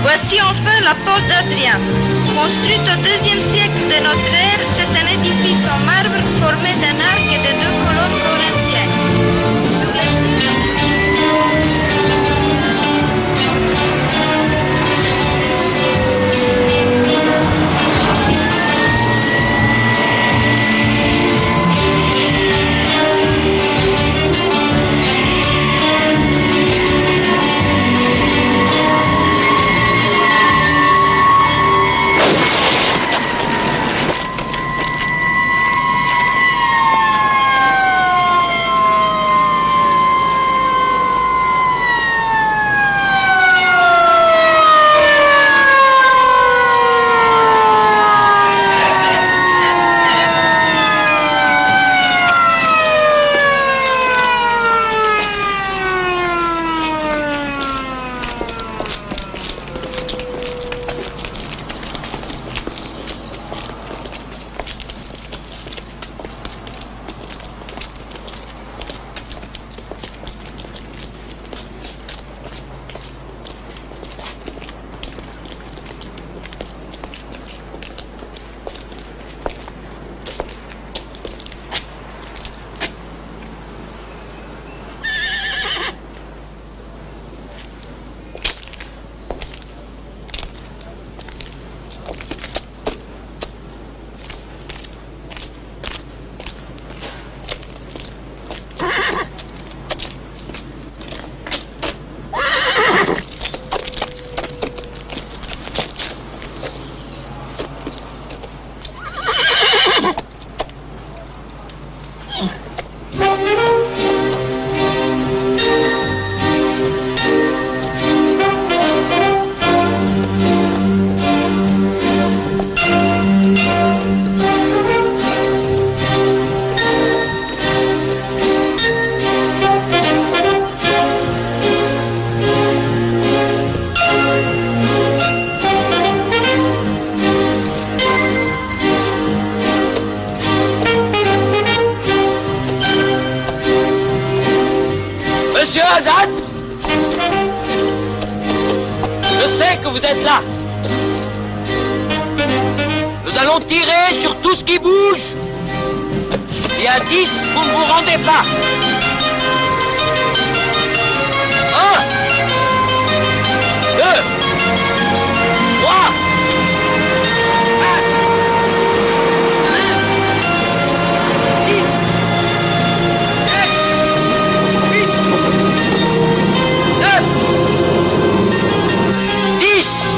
Voici enfin la porte d'Adrien. Construite au IIe siècle de notre ère, c'est un édifice en marbre formé d'un arc et de 2 colonnes corinthiennes. sait que vous êtes là. Nous allons tirer sur tout ce qui bouge. Si à 10, vous ne vous rendez pas. 1, 2, 3, 4, 5, 6, 7, 8, 9, 10.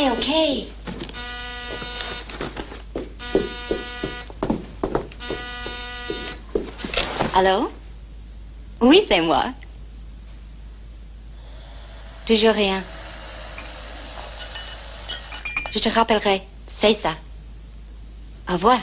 Ok. Allô? Oui, c'est moi. Toujours rien. Je te rappellerai. C'est ça. Au revoir.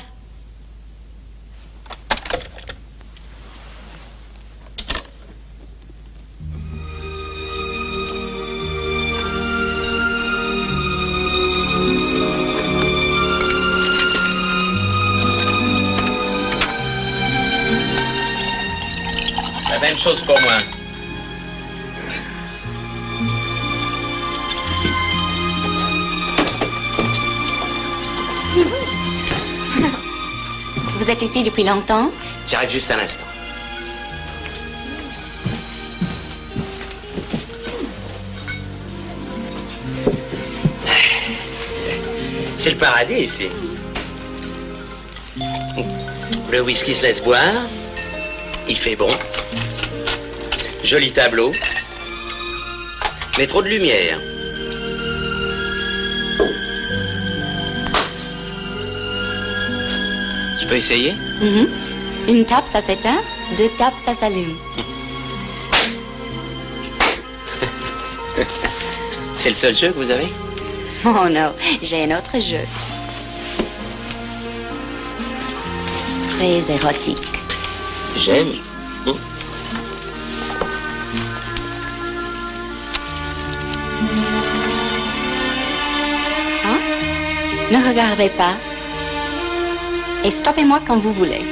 La même chose pour moi. Vous êtes ici depuis longtemps? J'arrive juste à l'instant. C'est le paradis ici. Le whisky se laisse boire. Il fait bon. Joli tableau. Mais trop de lumière. Je peux essayer? Une tape, ça s'éteint. 2 tapes, ça s'allume. C'est le seul jeu que vous avez? Oh non, j'ai un autre jeu. Très érotique. J'aime. Hein? Ne regardez pas. Et stoppez-moi quand vous voulez.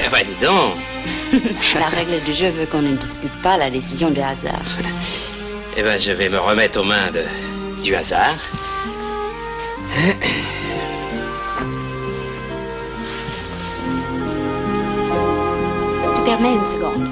Eh ben, dis donc. La règle du jeu veut qu'on ne discute pas la décision du hasard. Eh ben, je vais me remettre aux mains du hasard. Tu permets une seconde.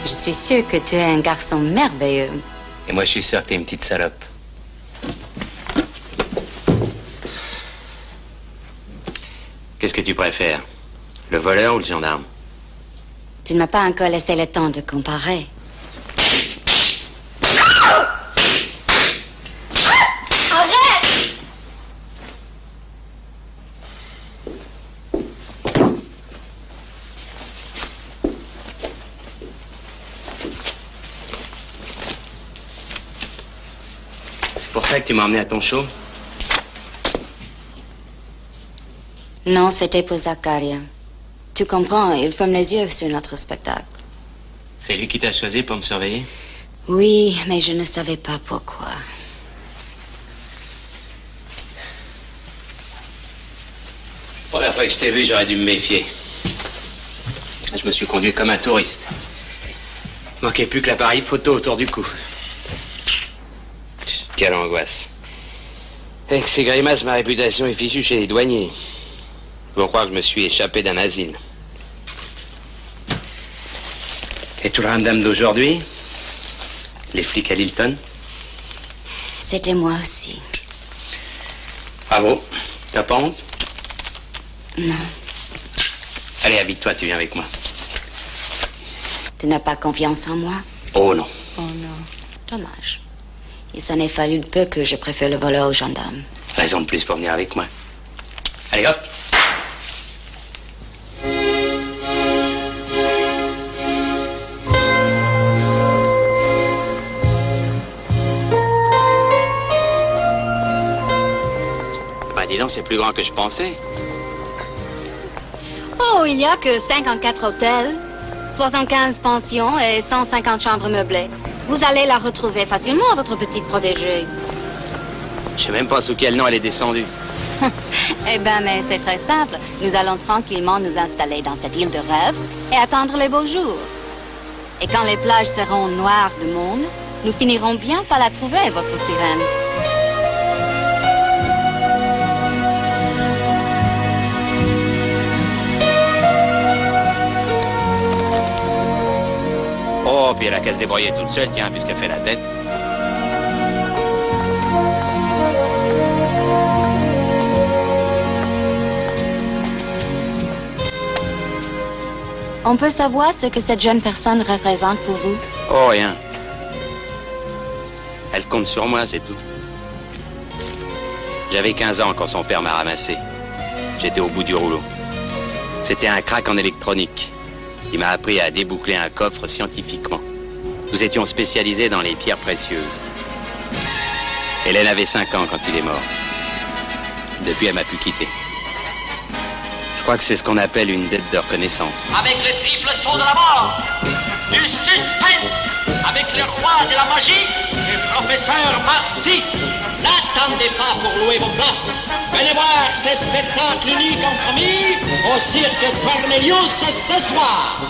Je suis sûre que tu es un garçon merveilleux. Et moi, je suis sûr que t'es une petite salope. Qu'est-ce que tu préfères? Le voleur ou le gendarme? Tu ne m'as pas encore laissé le temps de comparer. Arrête! C'est pour ça que tu m'as emmené à ton show? Non, c'était pour Zacharia. Tu comprends, il ferme les yeux sur notre spectacle. C'est lui qui t'a choisi pour me surveiller? Oui, mais je ne savais pas pourquoi. La première fois que je t'ai vu, j'aurais dû me méfier. Je me suis conduit comme un touriste. Manquait plus que l'appareil photo autour du cou. Quelle angoisse. Avec ces grimaces, ma réputation est fichue chez les douaniers. Ils vont croire que je me suis échappé d'un asile. Et tout le ramdam d'aujourd'hui? Les flics à Lilton? C'était moi aussi. Bravo. T'as pas honte? Non. Allez, habille-toi, tu viens avec moi. Tu n'as pas confiance en moi? Oh non. Oh non. Dommage. Il s'en est fallu peu que je préfère le voleur au gendarme. Raison de plus pour venir avec moi. Allez, hop! Dis donc, c'est plus grand que je pensais. Oh, il n'y a que 54 hôtels, 75 pensions et 150 chambres meublées. Vous allez la retrouver facilement, votre petite protégée. Je sais même pas sous quel nom elle est descendue. Eh ben, mais c'est très simple. Nous allons tranquillement nous installer dans cette île de rêve et attendre les beaux jours. Et quand les plages seront noires de monde, nous finirons bien par la trouver, votre sirène. Oh, puis elle a qu'à se débrouiller toute seule, tiens, puisqu'elle fait la tête. On peut savoir ce que cette jeune personne représente pour vous? Oh, rien. Elle compte sur moi, c'est tout. J'avais 15 ans quand son père m'a ramassé. J'étais au bout du rouleau. C'était un crack en électronique. Il m'a appris à déboucler un coffre scientifiquement. Nous étions spécialisés dans les pierres précieuses. Hélène avait 5 ans quand il est mort. Depuis, elle m'a pu quitter. Je crois que c'est ce qu'on appelle une dette de reconnaissance. Avec le triple saut de la mort, du suspense, avec le roi de la magie, le professeur Marcy. N'attendez pas pour louer vos places. Venez voir ces spectacles uniques en famille au cirque Cornelius ce soir.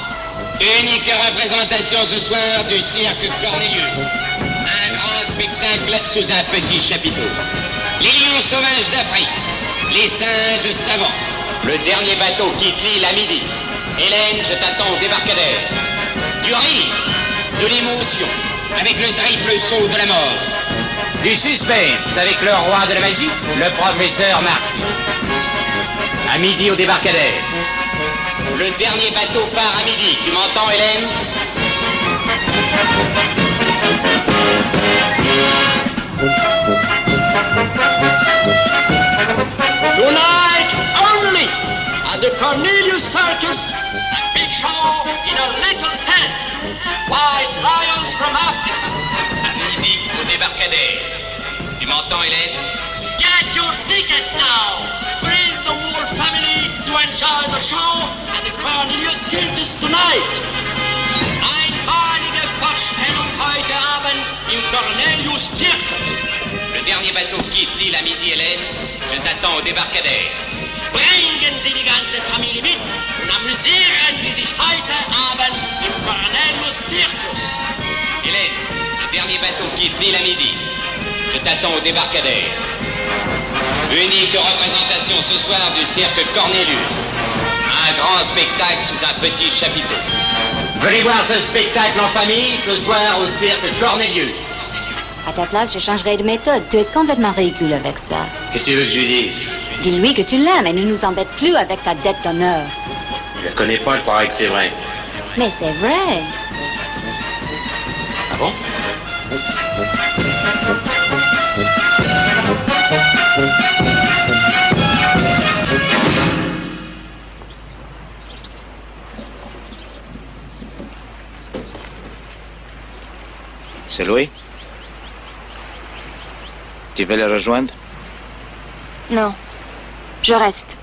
Unique représentation ce soir du cirque Cornelius. Un grand spectacle sous un petit chapiteau. Les lions sauvages d'Afrique, les singes savants. Le dernier bateau quitte l'île à midi. Hélène, je t'attends au débarcadère. Du rire, de l'émotion, avec le triple saut de la mort. Du suspense, avec le roi de la magie, le professeur Marcy. À midi au débarcadère. Le dernier bateau part à midi. Tu m'entends, Hélène? Tonight only at the Cornelius Circus, a big show in a little tent. White lions from Africa. À midi au débarcadère. Tu m'entends, Hélène? Get your tickets now. Bring the whole family to enjoy the show at the Cornelius Circus tonight. Einmalige Vorstellung heute Abend im Cornelius Circus. Le dernier bateau quitte l'île à midi, Hélène. Je t'attends au débarcadère. Bringen Sie die ganze Familie mit und amüsieren Sie sich heute Abend im Cornelius Circus. Hélène, le dernier bateau quitte l'île à midi. Je t'attends au débarcadère. Unique représentation ce soir du cirque Cornelius. Un grand spectacle sous un petit chapiteau. Venez voir ce spectacle en famille ce soir au cirque Cornelius. À ta place, je changerai de méthode. Tu es complètement ridicule avec ça. Qu'est-ce que tu veux que je lui dise? Dis-lui que tu l'aimes et ne nous embête plus avec ta dette d'honneur. Je la connais pas, elle croirait que c'est vrai. Mais c'est vrai. Ah bon? C'est Louis? Tu veux le rejoindre? Non, je reste.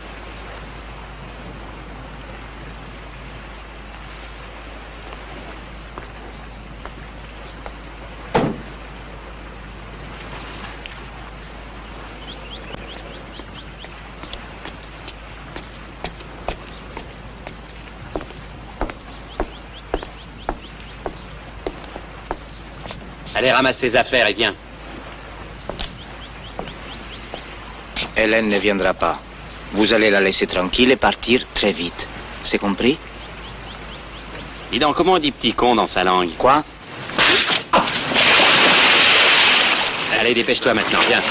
Allez, ramasse tes affaires et viens. Hélène ne viendra pas. Vous allez la laisser tranquille et partir très vite. C'est compris? Dis donc, comment on dit petit con dans sa langue? Quoi? Allez, dépêche-toi maintenant, viens.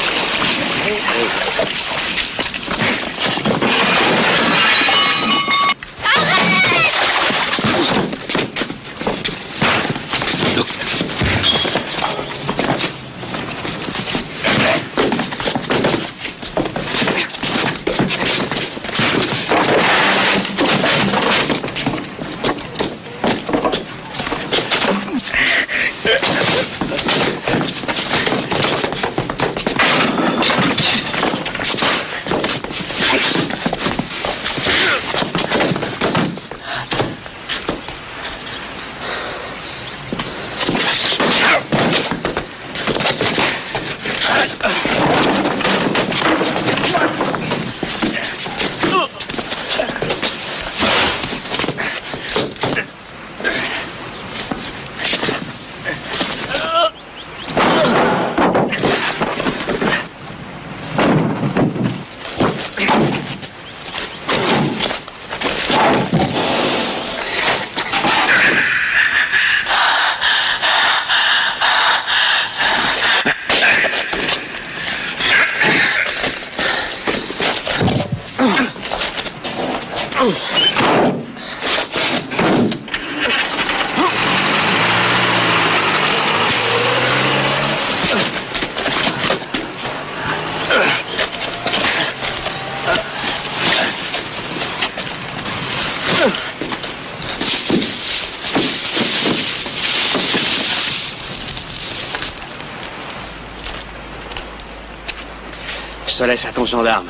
Je te laisse à ton gendarme.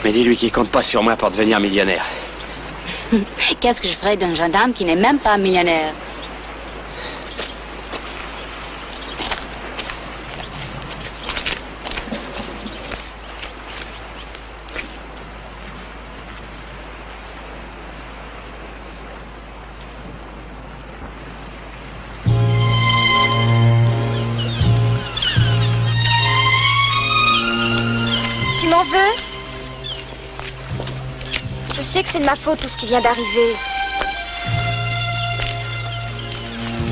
Mais dis-lui qu'il compte pas sur moi pour devenir millionnaire. Qu'est-ce que je ferais d'un gendarme qui n'est même pas millionnaire? Tu m'en veux? Je sais que c'est de ma faute tout ce qui vient d'arriver.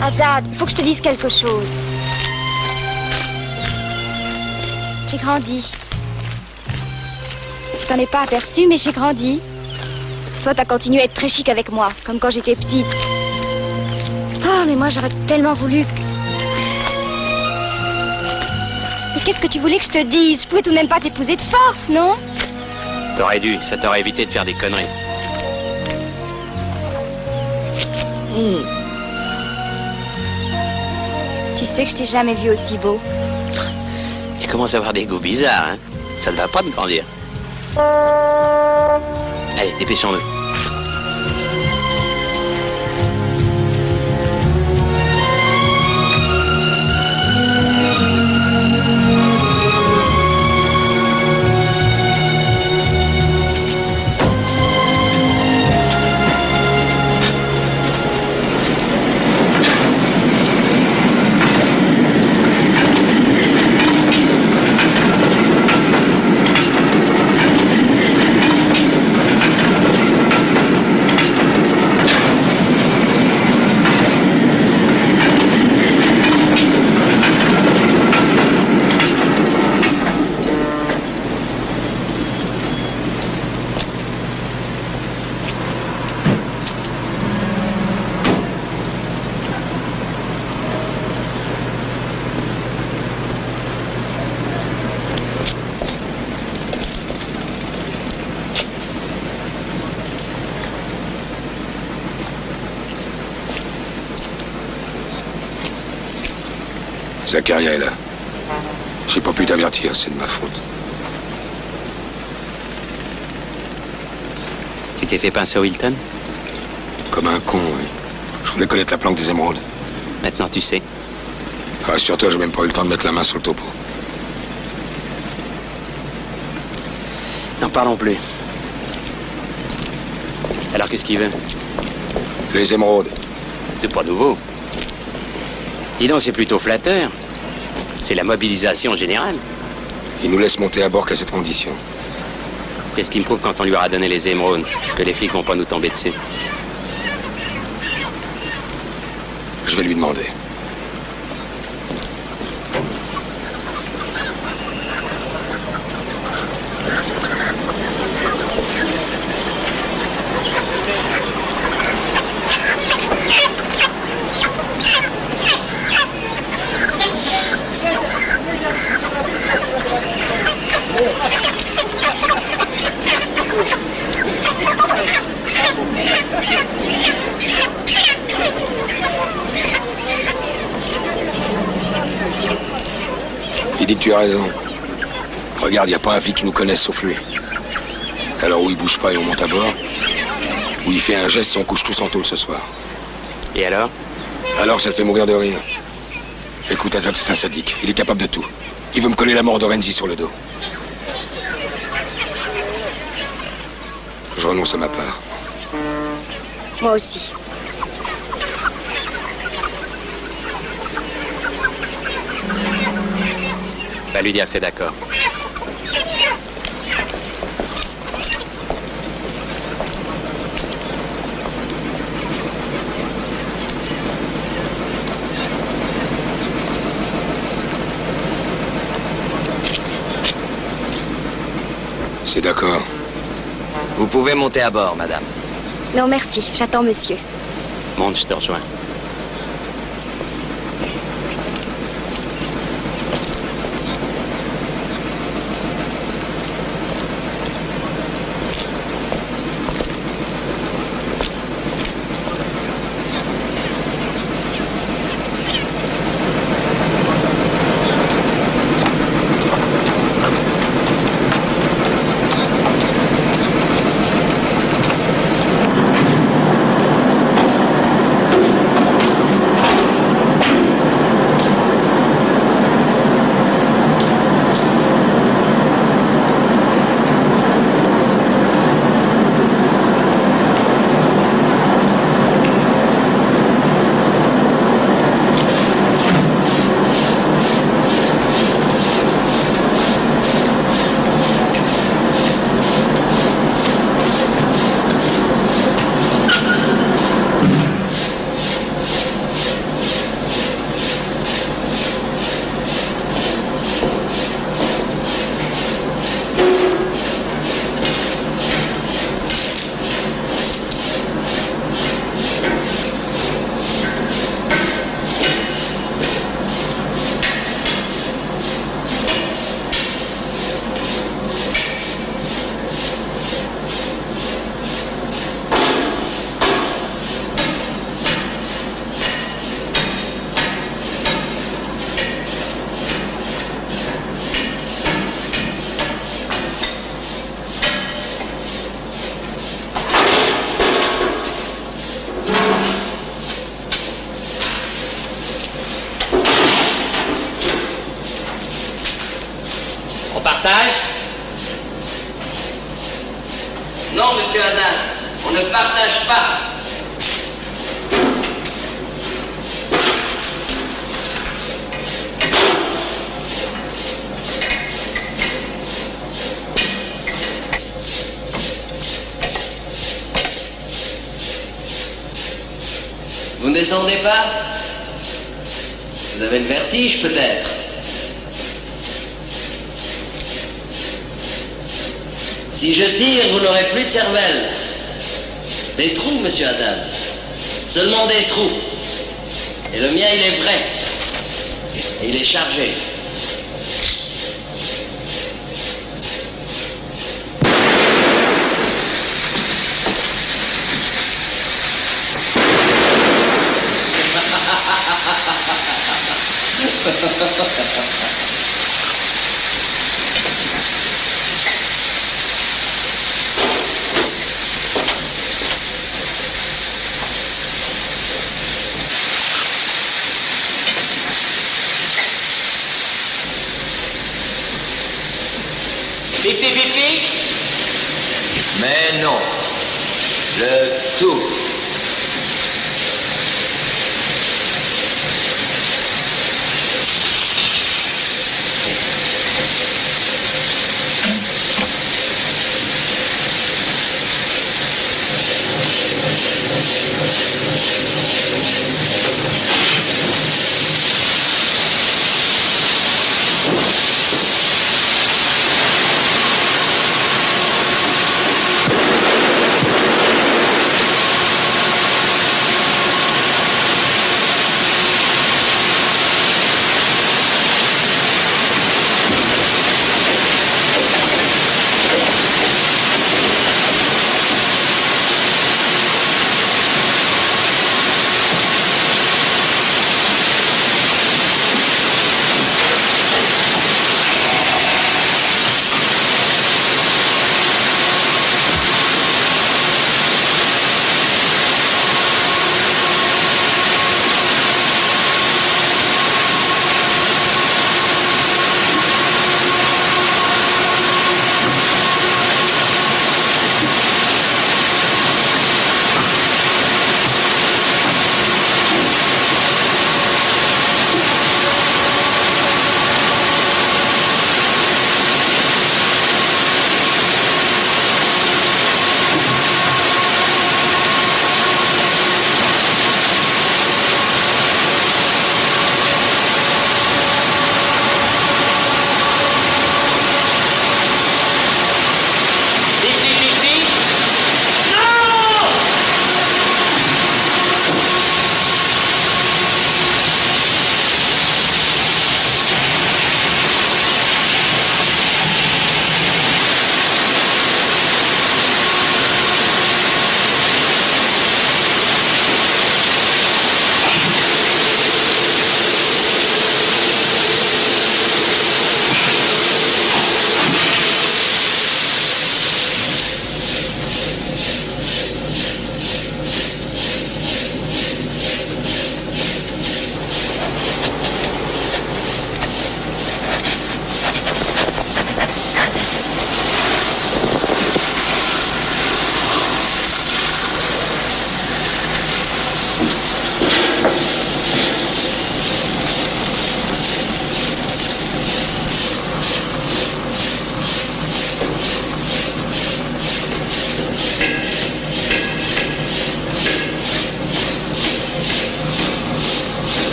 Azad, il faut que je te dise quelque chose. J'ai grandi. Tu t'en es pas aperçu, mais j'ai grandi. Toi, t'as continué à être très chic avec moi, comme quand j'étais petite. Oh, mais moi, j'aurais tellement voulu que... Mais qu'est-ce que tu voulais que je te dise? Je pouvais tout de même pas t'épouser de force, non? T'aurais dû, ça t'aurait évité de faire des conneries. Tu sais que je t'ai jamais vu aussi beau. Tu commences à avoir des goûts bizarres, hein? Ça ne va pas te grandir. Allez, dépêchons-nous. Zacharia est là. J'ai pas pu t'avertir, c'est de ma faute. Tu t'es fait pincer au Hilton? Comme un con, oui. Je voulais connaître la planque des émeraudes. Maintenant tu sais. Rassure-toi, j'ai même pas eu le temps de mettre la main sur le topo. N'en parlons plus. Alors qu'est-ce qu'il veut? Les émeraudes. C'est pas nouveau. Dis donc, c'est plutôt flatteur. C'est la mobilisation générale. Il nous laisse monter à bord qu'à cette condition. Qu'est-ce qui me prouve quand on lui aura donné les émeraudes que les flics vont pas nous tomber dessus? Je vais lui demander. Il dit que tu as raison. Regarde, il n'y a pas un flic qui nous connaisse sauf lui. Alors où il bouge pas et on monte à bord, ou il fait un geste et on couche tous en tôle ce soir. Et alors? Alors ça le fait mourir de rire. Écoute, Azad, c'est un sadique. Il est capable de tout. Il veut me coller la mort de Renzi sur le dos. Je renonce à ma part. Moi aussi. Va lui dire que c'est d'accord. C'est d'accord. Vous pouvez monter à bord, madame. Non, merci. J'attends monsieur. Monte, je te rejoins. Partage? Non, monsieur Hazan, on ne partage pas. Vous ne descendez pas? Vous avez le vertige, peut-être? Si je tire, vous n'aurez plus de cervelle. Des trous, monsieur Hazan. Seulement des trous. Et le mien, il est vrai. Et il est chargé. Pipi. Mais non. Le tout.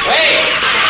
Oui.